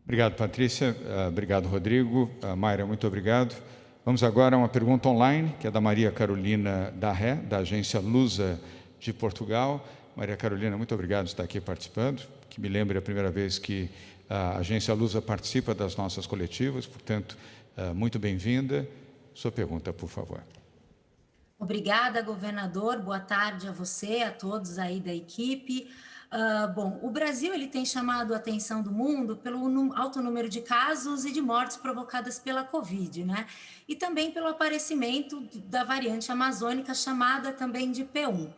Obrigado, Patrícia. Obrigado, Rodrigo. Mayra, muito obrigado. Vamos agora a uma pergunta online, que é da Maria Carolina Darré, da agência Lusa de Portugal. Maria Carolina, muito obrigado por estar aqui participando, que me lembra a primeira vez que a agência Lusa participa das nossas coletivas, portanto, muito bem-vinda. Sua pergunta, por favor. Obrigada, governador. Boa tarde a você, a todos aí da equipe. Bom, o Brasil ele tem chamado a atenção do mundo pelo alto número de casos e de mortes provocadas pela Covid, né? E também pelo aparecimento da variante amazônica, chamada também de P1.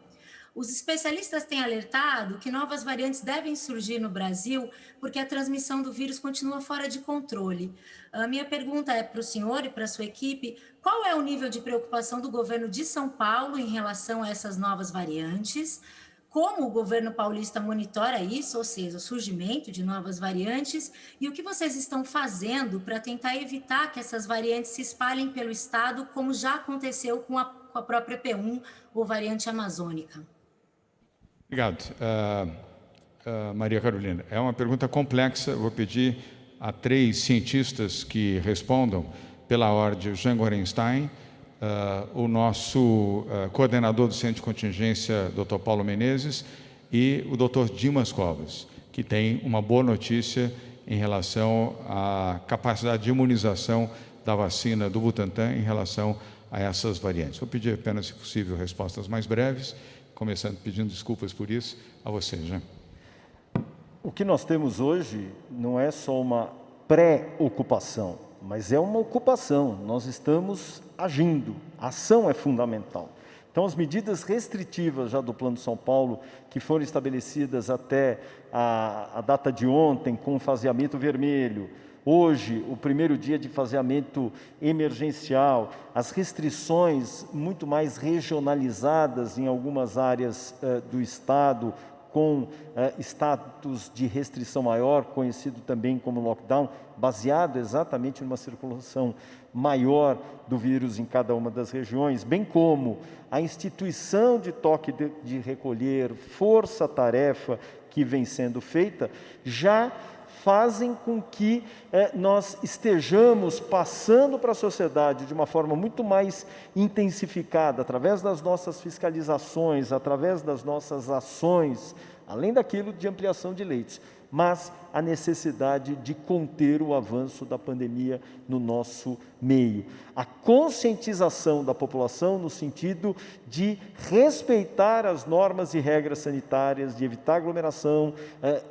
Os especialistas têm alertado que novas variantes devem surgir no Brasil porque a transmissão do vírus continua fora de controle. A minha pergunta é para o senhor e para a sua equipe, qual é o nível de preocupação do governo de São Paulo em relação a essas novas variantes? Como o governo paulista monitora isso, ou seja, o surgimento de novas variantes, e o que vocês estão fazendo para tentar evitar que essas variantes se espalhem pelo estado, como já aconteceu com a própria P1 ou variante amazônica? Obrigado. Maria Carolina, é uma pergunta complexa, vou pedir a 3 cientistas que respondam pela ordem: o Jean Gorenstein, o nosso coordenador do Centro de Contingência, Dr. Paulo Menezes, e o Dr. Dimas Covas, que tem uma boa notícia em relação à capacidade de imunização da vacina do Butantan em relação a essas variantes. Vou pedir apenas, se possível, respostas mais breves, começando pedindo desculpas por isso. A você, Jean. O que nós temos hoje não é só uma pré-ocupação, mas é uma ocupação. Nós estamos agindo. A ação é fundamental. Então, as medidas restritivas já do Plano São Paulo, que foram estabelecidas até a data de ontem, com o faseamento vermelho, hoje, o primeiro dia de faseamento emergencial, as restrições muito mais regionalizadas em algumas áreas do Estado, com status de restrição maior, conhecido também como lockdown, baseado exatamente numa circulação maior do vírus em cada uma das regiões, bem como a instituição de toque de recolher, força-tarefa que vem sendo feita, já fazem com que nós estejamos passando para a sociedade de uma forma muito mais intensificada, através das nossas fiscalizações, através das nossas ações, além daquilo de ampliação de leitos, mas a necessidade de conter o avanço da pandemia no nosso meio. A conscientização da população no sentido de respeitar as normas e regras sanitárias, de evitar aglomeração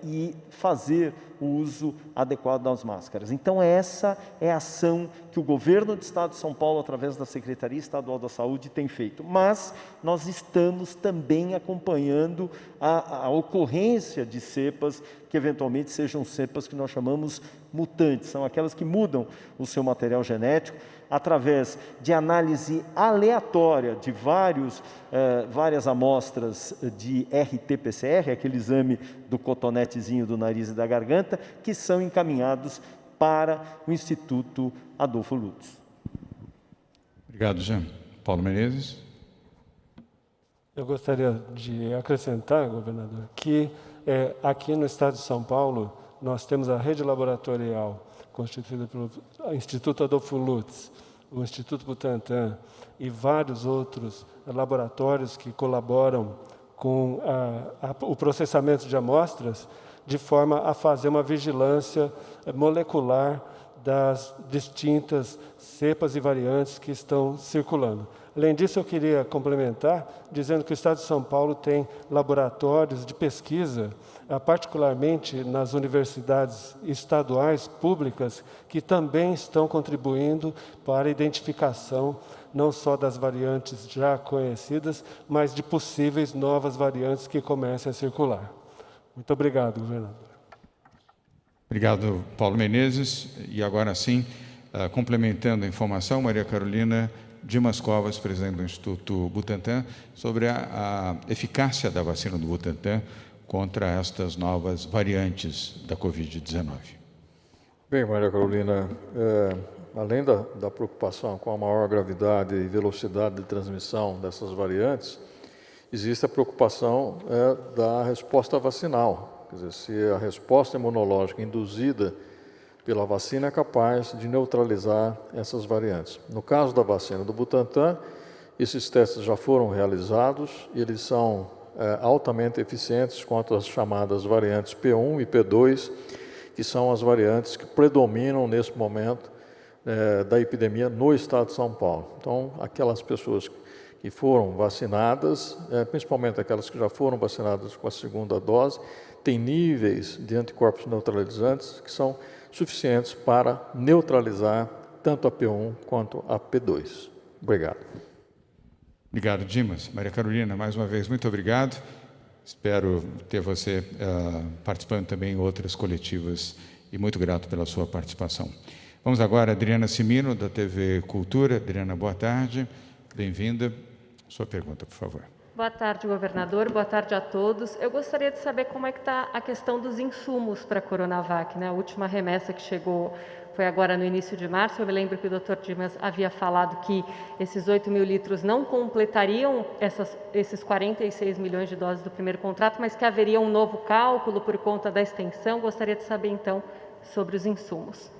e fazer o uso adequado das máscaras. Então, essa é a ação que o Governo do Estado de São Paulo, através da Secretaria Estadual da Saúde, tem feito. Mas nós estamos também acompanhando a ocorrência de cepas que eventualmente sejam cepas que nós chamamos mutantes, são aquelas que mudam o seu material genético através de análise aleatória de várias amostras de RT-PCR, aquele exame do cotonetezinho do nariz e da garganta, que são encaminhados para o Instituto Adolfo Lutz. Obrigado, Jean. Paulo Menezes. Eu gostaria de acrescentar, governador, que aqui no estado de São Paulo nós temos a rede laboratorial constituída pelo Instituto Adolfo Lutz, o Instituto Butantan e vários outros laboratórios que colaboram com o processamento de amostras, de forma a fazer uma vigilância molecular das distintas cepas e variantes que estão circulando. Além disso, eu queria complementar, dizendo que o Estado de São Paulo tem laboratórios de pesquisa, particularmente nas universidades estaduais públicas, que também estão contribuindo para a identificação não só das variantes já conhecidas, mas de possíveis novas variantes que comecem a circular. Muito obrigado, governador. Obrigado, Paulo Menezes. E agora sim, complementando a informação, Maria Carolina Dimas Covas, presidente do Instituto Butantan, sobre a eficácia da vacina do Butantan contra estas novas variantes da Covid-19. Bem, Maria Carolina, além da preocupação com a maior gravidade e velocidade de transmissão dessas variantes, existe a preocupação da resposta vacinal. Quer dizer, se a resposta imunológica induzida pela vacina é capaz de neutralizar essas variantes. No caso da vacina do Butantan, esses testes já foram realizados, eles são altamente eficientes contra as chamadas variantes P1 e P2, que são as variantes que predominam nesse momento da epidemia no estado de São Paulo. Então, aquelas pessoas que foram vacinadas, principalmente aquelas que já foram vacinadas com a segunda dose, têm níveis de anticorpos neutralizantes que são suficientes para neutralizar tanto a P1 quanto a P2. Obrigado. Obrigado, Dimas. Maria Carolina, mais uma vez, muito obrigado. Espero ter você participando também em outras coletivas e muito grato pela sua participação. Vamos agora a Adriana Cimino, da TV Cultura. Adriana, boa tarde. Bem-vinda. Sua pergunta, por favor. Boa tarde, governador. Boa tarde a todos. Eu gostaria de saber como é que está a questão dos insumos para a Coronavac, né? A última remessa que chegou foi agora no início de março. Eu me lembro que o Dr. Dimas havia falado que esses 8 mil litros não completariam esses 46 milhões de doses do primeiro contrato, mas que haveria um novo cálculo por conta da extensão. Gostaria de saber, então, sobre os insumos.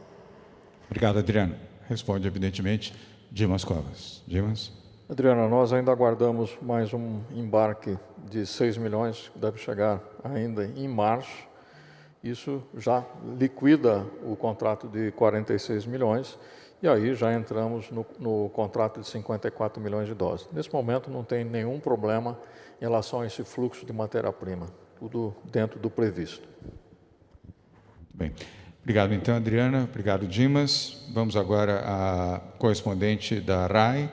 Obrigado, Adriana. Responde, evidentemente, Dimas Covas. Dimas? Adriana, nós ainda aguardamos mais um embarque de 6 milhões, que deve chegar ainda em março. Isso já liquida o contrato de 46 milhões e aí já entramos no contrato de 54 milhões de doses. Nesse momento não tem nenhum problema em relação a esse fluxo de matéria-prima, tudo dentro do previsto. Bem, obrigado então, Adriana. Obrigado, Dimas. Vamos agora à correspondente da RAI,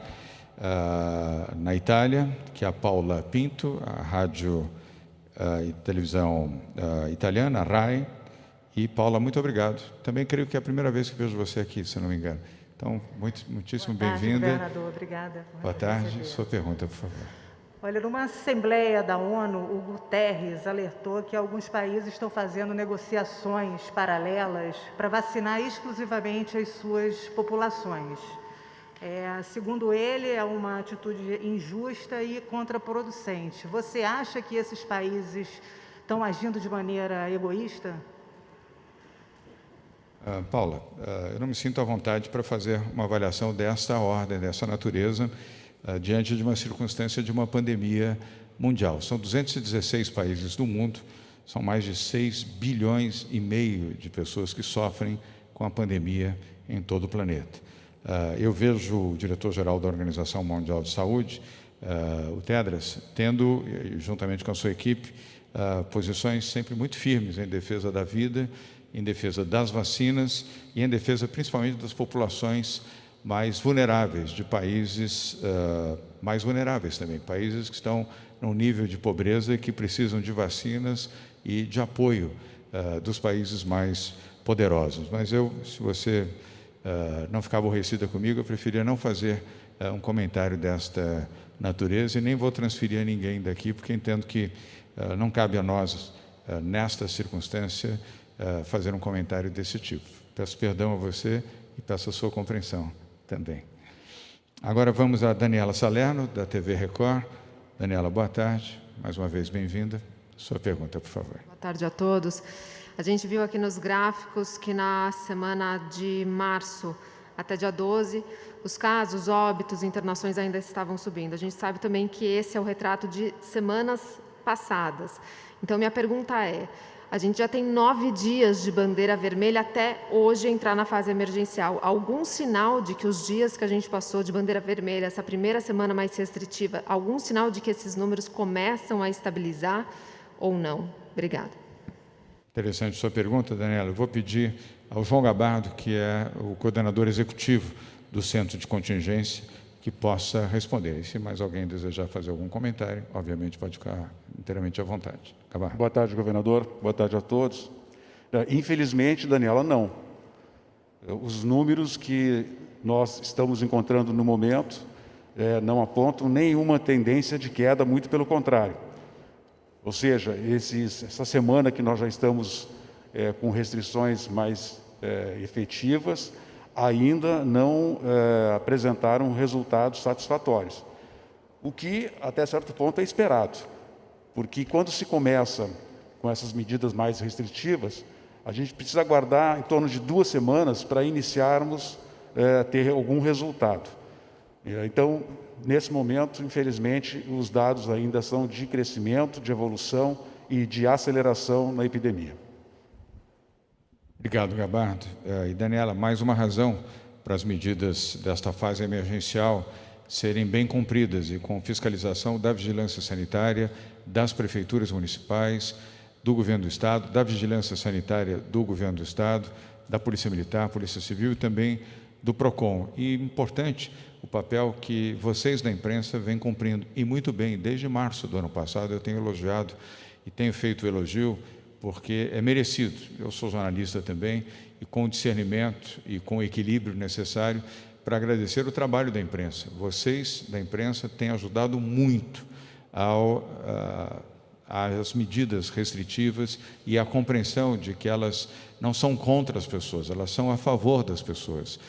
na Itália, que é a Paula Pinto, a rádio e televisão italiana, a RAI. E, Paula, muito obrigado. Também creio que é a primeira vez que vejo você aqui, se não me engano. Então, muitíssimo bem-vinda. Governador, obrigada. Boa tarde. Sua pergunta, por favor. Olha, numa assembleia da ONU, o Guterres alertou que alguns países estão fazendo negociações paralelas para vacinar exclusivamente as suas populações. Segundo ele, é uma atitude injusta e contraproducente. Você acha que esses países estão agindo de maneira egoísta? Paula, eu não me sinto à vontade para fazer uma avaliação desta ordem, dessa natureza, diante de uma circunstância de uma pandemia mundial. São 216 países do mundo, são mais de 6 bilhões e meio de pessoas que sofrem com a pandemia em todo o planeta. Eu vejo o diretor-geral da Organização Mundial de Saúde, o Tedros, tendo, juntamente com a sua equipe, posições sempre muito firmes em defesa da vida, em defesa das vacinas e em defesa principalmente das populações mais vulneráveis, de países mais vulneráveis também, países que estão num nível de pobreza e que precisam de vacinas e de apoio dos países mais poderosos. Mas se você não ficar aborrecida comigo, eu preferia não fazer um comentário desta natureza e nem vou transferir a ninguém daqui, porque entendo que não cabe a nós, nesta circunstância, fazer um comentário desse tipo. Peço perdão a você e peço a sua compreensão também. Agora vamos a Daniela Salerno, da TV Record. Daniela, boa tarde. Mais uma vez, bem-vinda. Sua pergunta, por favor. Boa tarde a todos. A gente viu aqui nos gráficos que na semana de março até dia 12, os casos, óbitos, internações ainda estavam subindo. A gente sabe também que esse é o retrato de semanas passadas. Então, minha pergunta é, a gente já tem 9 dias de bandeira vermelha até hoje entrar na fase emergencial. Algum sinal de que os dias que a gente passou de bandeira vermelha, essa primeira semana mais restritiva, algum sinal de que esses números começam a estabilizar ou não? Obrigada. Interessante sua pergunta, Daniela. Eu vou pedir ao João Gabardo, que é o coordenador executivo do Centro de Contingência, que possa responder. E se mais alguém desejar fazer algum comentário, obviamente pode ficar inteiramente à vontade. Gabardo. Boa tarde, governador. Boa tarde a todos. Infelizmente, Daniela, não. Os números que nós estamos encontrando no momento não apontam nenhuma tendência de queda, muito pelo contrário. Ou seja, essa semana que nós já estamos com restrições mais efetivas, ainda não apresentaram resultados satisfatórios. O que, até certo ponto, é esperado. Porque quando se começa com essas medidas mais restritivas, a gente precisa aguardar em torno de 2 semanas para iniciarmos ter algum resultado. Então, nesse momento, infelizmente, os dados ainda são de crescimento, de evolução e de aceleração na epidemia. Obrigado, Gabardo. E, Daniela, mais uma razão para as medidas desta fase emergencial serem bem cumpridas e com fiscalização da vigilância sanitária, das prefeituras municipais, do governo do Estado, da vigilância sanitária do governo do Estado, da Polícia Militar, Polícia Civil e também do PROCON. E importante o papel que vocês da imprensa vêm cumprindo, e muito bem, desde março do ano passado eu tenho elogiado e tenho feito o elogio, porque é merecido. Eu sou jornalista também, e com o discernimento e com o equilíbrio necessário para agradecer o trabalho da imprensa. Vocês da imprensa têm ajudado muito às medidas restritivas e à compreensão de que elas não são contra as pessoas, elas são a favor das pessoas.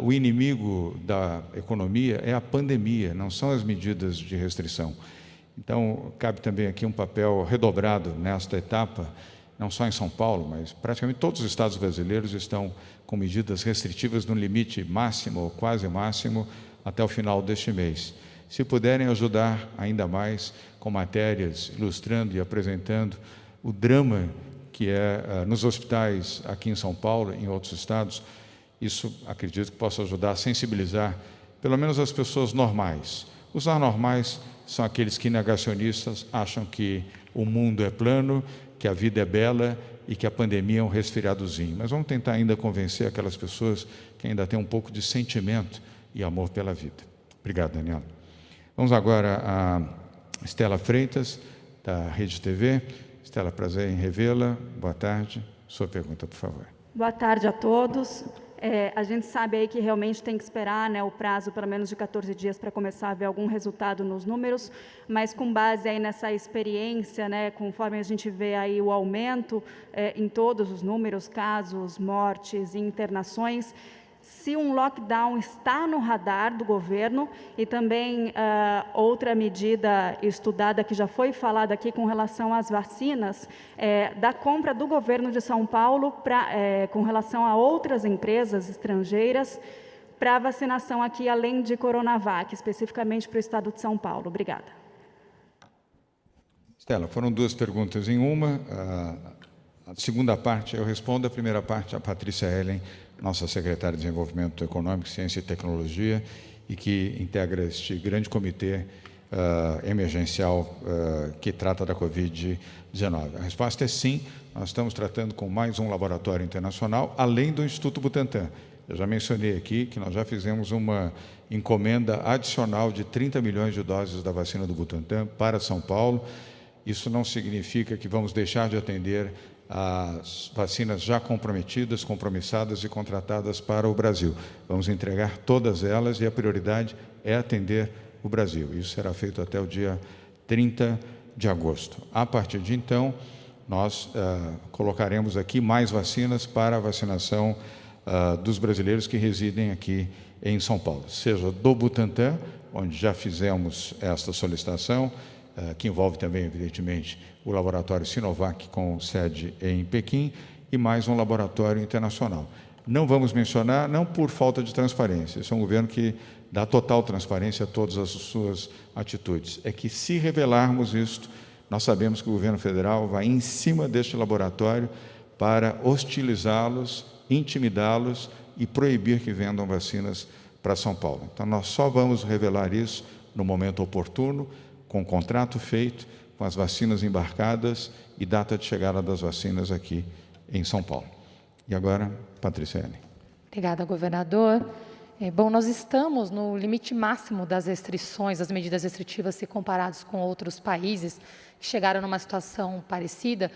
O inimigo da economia é a pandemia, não são as medidas de restrição. Então, cabe também aqui um papel redobrado nesta etapa, não só em São Paulo, mas praticamente todos os estados brasileiros estão com medidas restritivas no limite máximo ou quase máximo até o final deste mês. Se puderem ajudar ainda mais com matérias ilustrando e apresentando o drama que é nos hospitais aqui em São Paulo e em outros estados, isso acredito que possa ajudar a sensibilizar pelo menos as pessoas normais. Os anormais são aqueles que negacionistas acham que o mundo é plano, que a vida é bela e que a pandemia é um resfriadozinho. Mas vamos tentar ainda convencer aquelas pessoas que ainda têm um pouco de sentimento e amor pela vida. Obrigado, Daniela. Vamos agora a Estela Freitas, da Rede TV. Estela, prazer em revê-la. Boa tarde. Sua pergunta, por favor. Boa tarde a todos. A gente sabe aí que realmente tem que esperar, né, o prazo pelo menos de 14 dias para começar a ver algum resultado nos números, mas com base aí nessa experiência, né, conforme a gente vê aí o aumento em todos os números, casos, mortes e internações, se um lockdown está no radar do governo e também outra medida estudada que já foi falada aqui com relação às vacinas, da compra do governo de São Paulo com relação a outras empresas estrangeiras para vacinação aqui, além de Coronavac, especificamente para o estado de São Paulo. Obrigada. Estela, foram duas perguntas em uma. A segunda parte eu respondo, a primeira parte a Patrícia Helen, nossa secretária de Desenvolvimento Econômico, Ciência e Tecnologia, e que integra este grande comitê emergencial que trata da Covid-19. A resposta é sim, nós estamos tratando com mais um laboratório internacional, além do Instituto Butantan. Eu já mencionei aqui que nós já fizemos uma encomenda adicional de 30 milhões de doses da vacina do Butantan para São Paulo. Isso não significa que vamos deixar de atender as vacinas já comprometidas, compromissadas e contratadas para o Brasil. Vamos entregar todas elas e a prioridade é atender o Brasil. Isso será feito até o dia 30 de agosto. A partir de então, nós colocaremos aqui mais vacinas para a vacinação dos brasileiros que residem aqui em São Paulo, seja do Butantan, onde já fizemos esta solicitação, que envolve também, evidentemente, o laboratório Sinovac com sede em Pequim e mais um laboratório internacional. Não vamos mencionar, não por falta de transparência, esse é um governo que dá total transparência a todas as suas atitudes. É que se revelarmos isto, nós sabemos que o governo federal vai em cima deste laboratório para hostilizá-los, intimidá-los e proibir que vendam vacinas para São Paulo. Então, nós só vamos revelar isso no momento oportuno, com o contrato feito, com as vacinas embarcadas e data de chegada das vacinas aqui em São Paulo. E agora, Patrícia Helen. Obrigada, governador. Bom, nós estamos no limite máximo das restrições, das medidas restritivas, se comparados com outros países que chegaram numa situação parecida.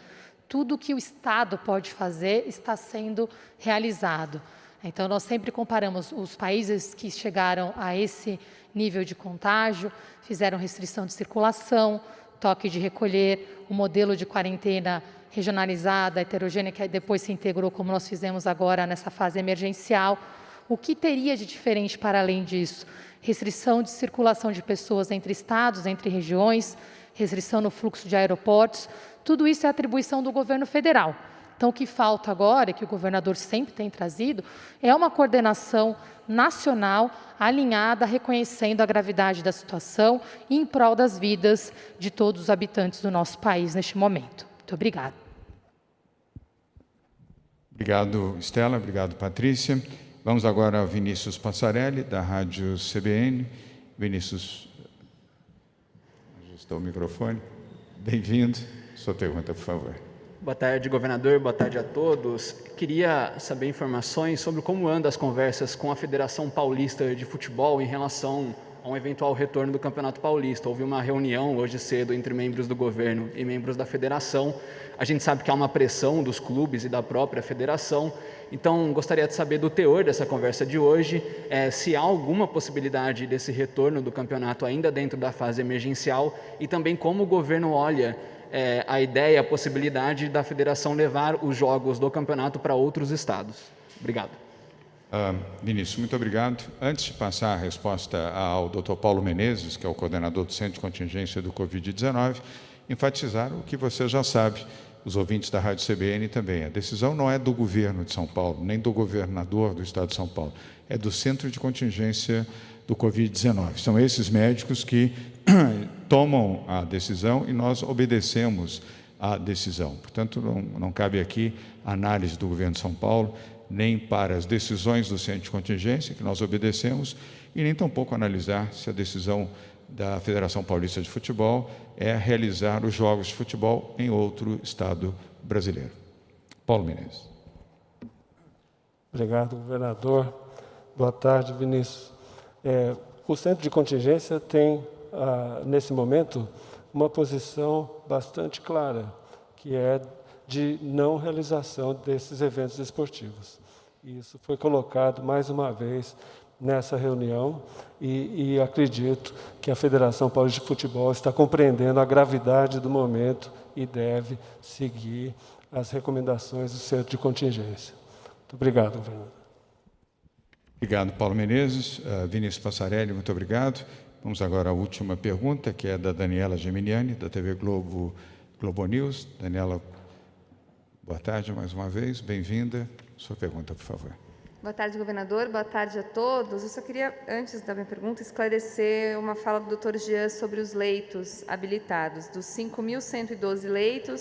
Tudo que o Estado pode fazer está sendo realizado. Então, nós sempre comparamos os países que chegaram a esse nível de contágio, fizeram restrição de circulação, toque de recolher, o modelo de quarentena regionalizada, heterogênea, que depois se integrou, como nós fizemos agora nessa fase emergencial. O que teria de diferente para além disso? Restrição de circulação de pessoas entre estados, entre regiões, restrição no fluxo de aeroportos, tudo isso é atribuição do governo federal. Então, o que falta agora, e que o governador sempre tem trazido, é uma coordenação nacional alinhada, reconhecendo a gravidade da situação e em prol das vidas de todos os habitantes do nosso país neste momento. Muito obrigada. Obrigado, Estela. Obrigado, Patrícia. Vamos agora ao Vinícius Passarelli, da Rádio CBN. Vinícius, ajustou o microfone. Bem-vindo. Sua pergunta, por favor. Boa tarde, governador. Boa tarde a todos. Queria saber informações sobre como andam as conversas com a Federação Paulista de Futebol em relação a um eventual retorno do Campeonato Paulista. Houve uma reunião hoje cedo entre membros do governo e membros da federação. A gente sabe que há uma pressão dos clubes e da própria federação. Então, gostaria de saber do teor dessa conversa de hoje, se há alguma possibilidade desse retorno do campeonato ainda dentro da fase emergencial e também como o governo olha a ideia, a possibilidade da federação levar os jogos do campeonato para outros estados. Obrigado. Vinícius, muito obrigado. Antes de passar a resposta ao Dr. Paulo Menezes, que é o coordenador do Centro de Contingência do Covid-19, enfatizar o que você já sabe, os ouvintes da Rádio CBN também. A decisão não é do governo de São Paulo, nem do governador do Estado de São Paulo, é do Centro de Contingência do Covid-19. São esses médicos que tomam a decisão e nós obedecemos à decisão. Portanto, não cabe aqui análise do governo de São Paulo, nem para as decisões do Centro de Contingência, que nós obedecemos, e nem tampouco analisar se a decisão da Federação Paulista de Futebol é realizar os jogos de futebol em outro estado brasileiro. Paulo Menezes. Obrigado, governador. Boa tarde, Vinícius. O Centro de Contingência tem, nesse momento, uma posição bastante clara, que é de não realização desses eventos esportivos. Isso foi colocado mais uma vez nessa reunião e acredito que a Federação Paulista de Futebol está compreendendo a gravidade do momento e deve seguir as recomendações do Centro de Contingência. Muito obrigado, governador. Obrigado, Paulo Menezes. Vinícius Passarelli, muito obrigado. Vamos agora à última pergunta, que é da Daniela Geminiani, da TV Globo News. Daniela, boa tarde mais uma vez, bem-vinda. Sua pergunta, por favor. Boa tarde, governador. Boa tarde a todos. Eu só queria, antes da minha pergunta, esclarecer uma fala do Dr. Jean sobre os leitos habilitados. Dos 5.112 leitos,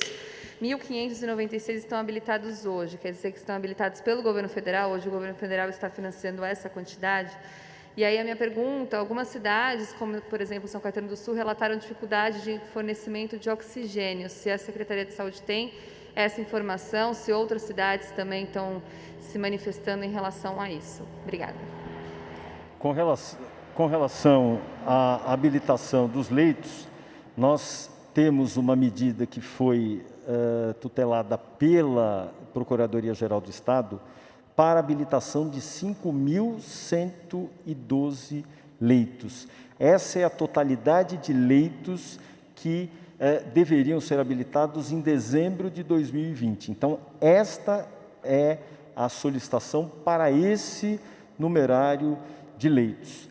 1.596 estão habilitados hoje. Quer dizer que estão habilitados pelo governo federal. Hoje o governo federal está financiando essa quantidade. E aí a minha pergunta, algumas cidades, como por exemplo São Caetano do Sul, relataram dificuldade de fornecimento de oxigênio. Se a Secretaria de Saúde tem essa informação, se outras cidades também estão se manifestando em relação a isso. Obrigada. Com relação à habilitação dos leitos, nós temos uma medida que foi tutelada pela Procuradoria-Geral do Estado para habilitação de 5.112 leitos. Essa é a totalidade de leitos que deveriam ser habilitados em dezembro de 2020. Então, esta é a solicitação para esse numerário de leitos.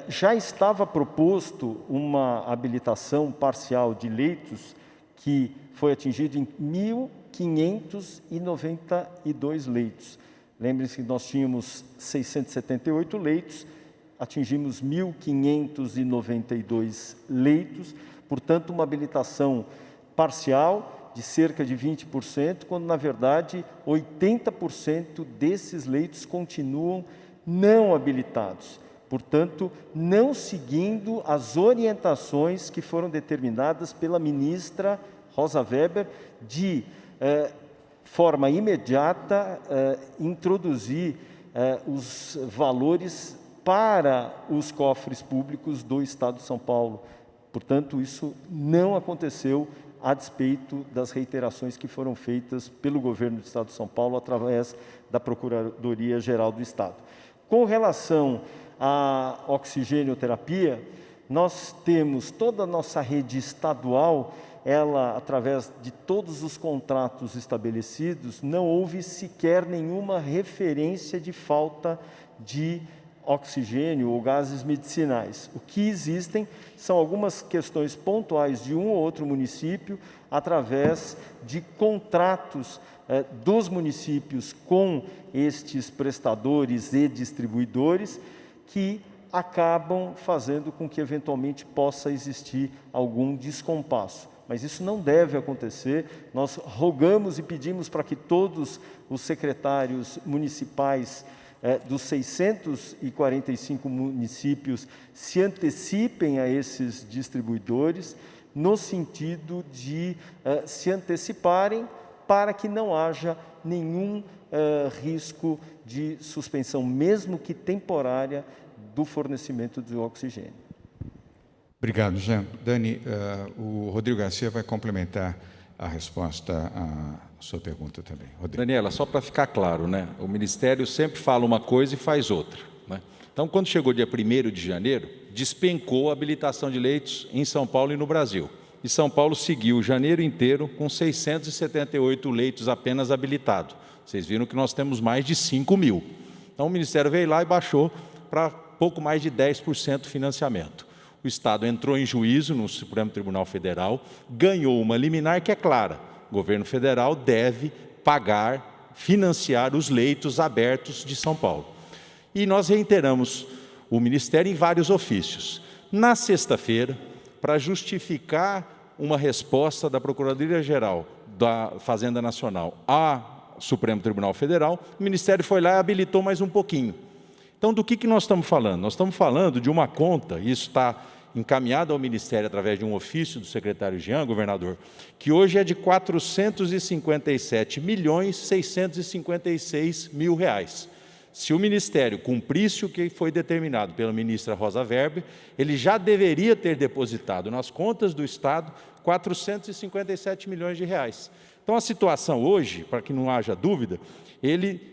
Já estava proposto uma habilitação parcial de leitos que foi atingido em 1.592 leitos. Lembrem-se que nós tínhamos 678 leitos, atingimos 1.592 leitos, portanto, uma habilitação parcial de cerca de 20%, quando, na verdade, 80% desses leitos continuam não habilitados. Portanto, não seguindo as orientações que foram determinadas pela ministra Rosa Weber de forma imediata introduzir os valores para os cofres públicos do Estado de São Paulo. Portanto, isso não aconteceu a despeito das reiterações que foram feitas pelo governo do Estado de São Paulo através da Procuradoria-Geral do Estado. Com relação à oxigênio-terapia, nós temos toda a nossa rede estadual, ela, através de todos os contratos estabelecidos, não houve sequer nenhuma referência de falta de oxigênio ou gases medicinais. O que existem são algumas questões pontuais de um ou outro município, através de contratos dos municípios com estes prestadores e distribuidores, que acabam fazendo com que eventualmente possa existir algum descompasso. Mas isso não deve acontecer. Nós rogamos e pedimos para que todos os secretários municipais dos 645 municípios se antecipem a esses distribuidores, no sentido de se anteciparem para que não haja nenhum risco de suspensão, mesmo que temporária, do fornecimento de oxigênio. Obrigado, Jean. Dani, o Rodrigo Garcia vai complementar a resposta à sua pergunta também. Rodrigo. Daniela, só para ficar claro, né? O Ministério sempre fala uma coisa e faz outra, né? Então, quando chegou dia 1º de janeiro, despencou a habilitação de leitos em São Paulo e no Brasil. E São Paulo seguiu janeiro inteiro com 678 leitos apenas habilitados. Vocês viram que nós temos mais de 5 mil. Então, o Ministério veio lá e baixou para pouco mais de 10% financiamento. O Estado entrou em juízo no Supremo Tribunal Federal, ganhou uma liminar que é clara: o governo federal deve pagar, financiar os leitos abertos de São Paulo. E nós reiteramos o Ministério em vários ofícios. Na sexta-feira, para justificar uma resposta da Procuradoria-Geral da Fazenda Nacional ao Supremo Tribunal Federal, o Ministério foi lá e habilitou mais um pouquinho. Então, do que nós estamos falando? Nós estamos falando de uma conta, e isso está encaminhado ao Ministério através de um ofício do secretário Jean, governador, que hoje é de R$ 457.656.000. Se o Ministério cumprisse o que foi determinado pela ministra Rosa Weber, ele já deveria ter depositado nas contas do Estado R$ 457 milhões de reais. Então, a situação hoje, para que não haja dúvida, ele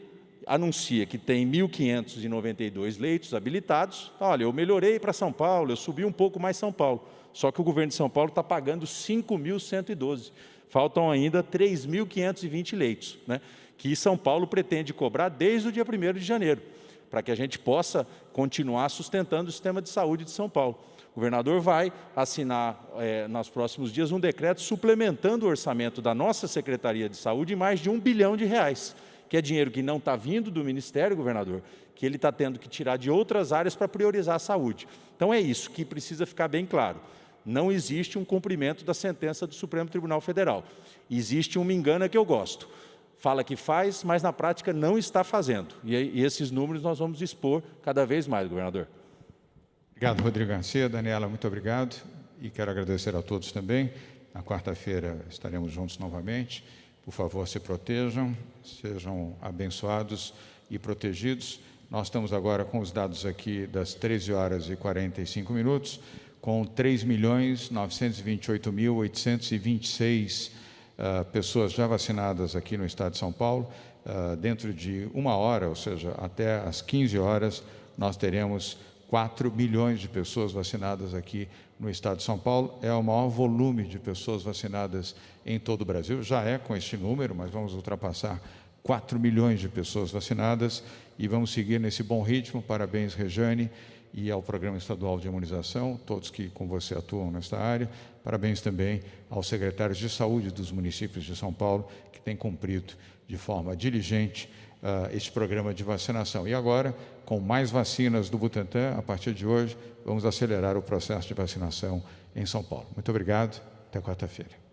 anuncia que tem 1.592 leitos habilitados. Olha, eu melhorei para São Paulo, eu subi um pouco mais São Paulo. Só que o governo de São Paulo está pagando 5.112. Faltam ainda 3.520 leitos, né, que São Paulo pretende cobrar desde o dia 1º de janeiro. para que a gente possa continuar sustentando o sistema de saúde de São Paulo. O governador vai assinar, nos próximos dias, um decreto suplementando o orçamento da nossa Secretaria de Saúde em mais de R$1 bilhão, que é dinheiro que não está vindo do Ministério, governador, que ele está tendo que tirar de outras áreas para priorizar a saúde. Então é isso que precisa ficar bem claro. Não existe um cumprimento da sentença do Supremo Tribunal Federal. Existe um me engana que eu gosto. Fala que faz, mas na prática não está fazendo. E esses números nós vamos expor cada vez mais, governador. Obrigado, Rodrigo Garcia. Daniela, muito obrigado. E quero agradecer a todos também. Na quarta-feira estaremos juntos novamente. Por favor, se protejam, sejam abençoados e protegidos. Nós estamos agora com os dados aqui das 13 horas e 45 minutos, com 3.928.826 pessoas já vacinadas aqui no estado de São Paulo. Dentro de 1 hora, ou seja, até às 15 horas, nós teremos 4 milhões de pessoas vacinadas aqui no estado de São Paulo. É o maior volume de pessoas vacinadas em todo o Brasil. Já é com este número, mas vamos ultrapassar 4 milhões de pessoas vacinadas e vamos seguir nesse bom ritmo. Parabéns, Rejane, e ao Programa Estadual de Imunização, todos que com você atuam nesta área. Parabéns também aos secretários de saúde dos municípios de São Paulo, que têm cumprido de forma diligente este programa de vacinação. E agora, com mais vacinas do Butantan, a partir de hoje, vamos acelerar o processo de vacinação em São Paulo. Muito obrigado, até quarta-feira.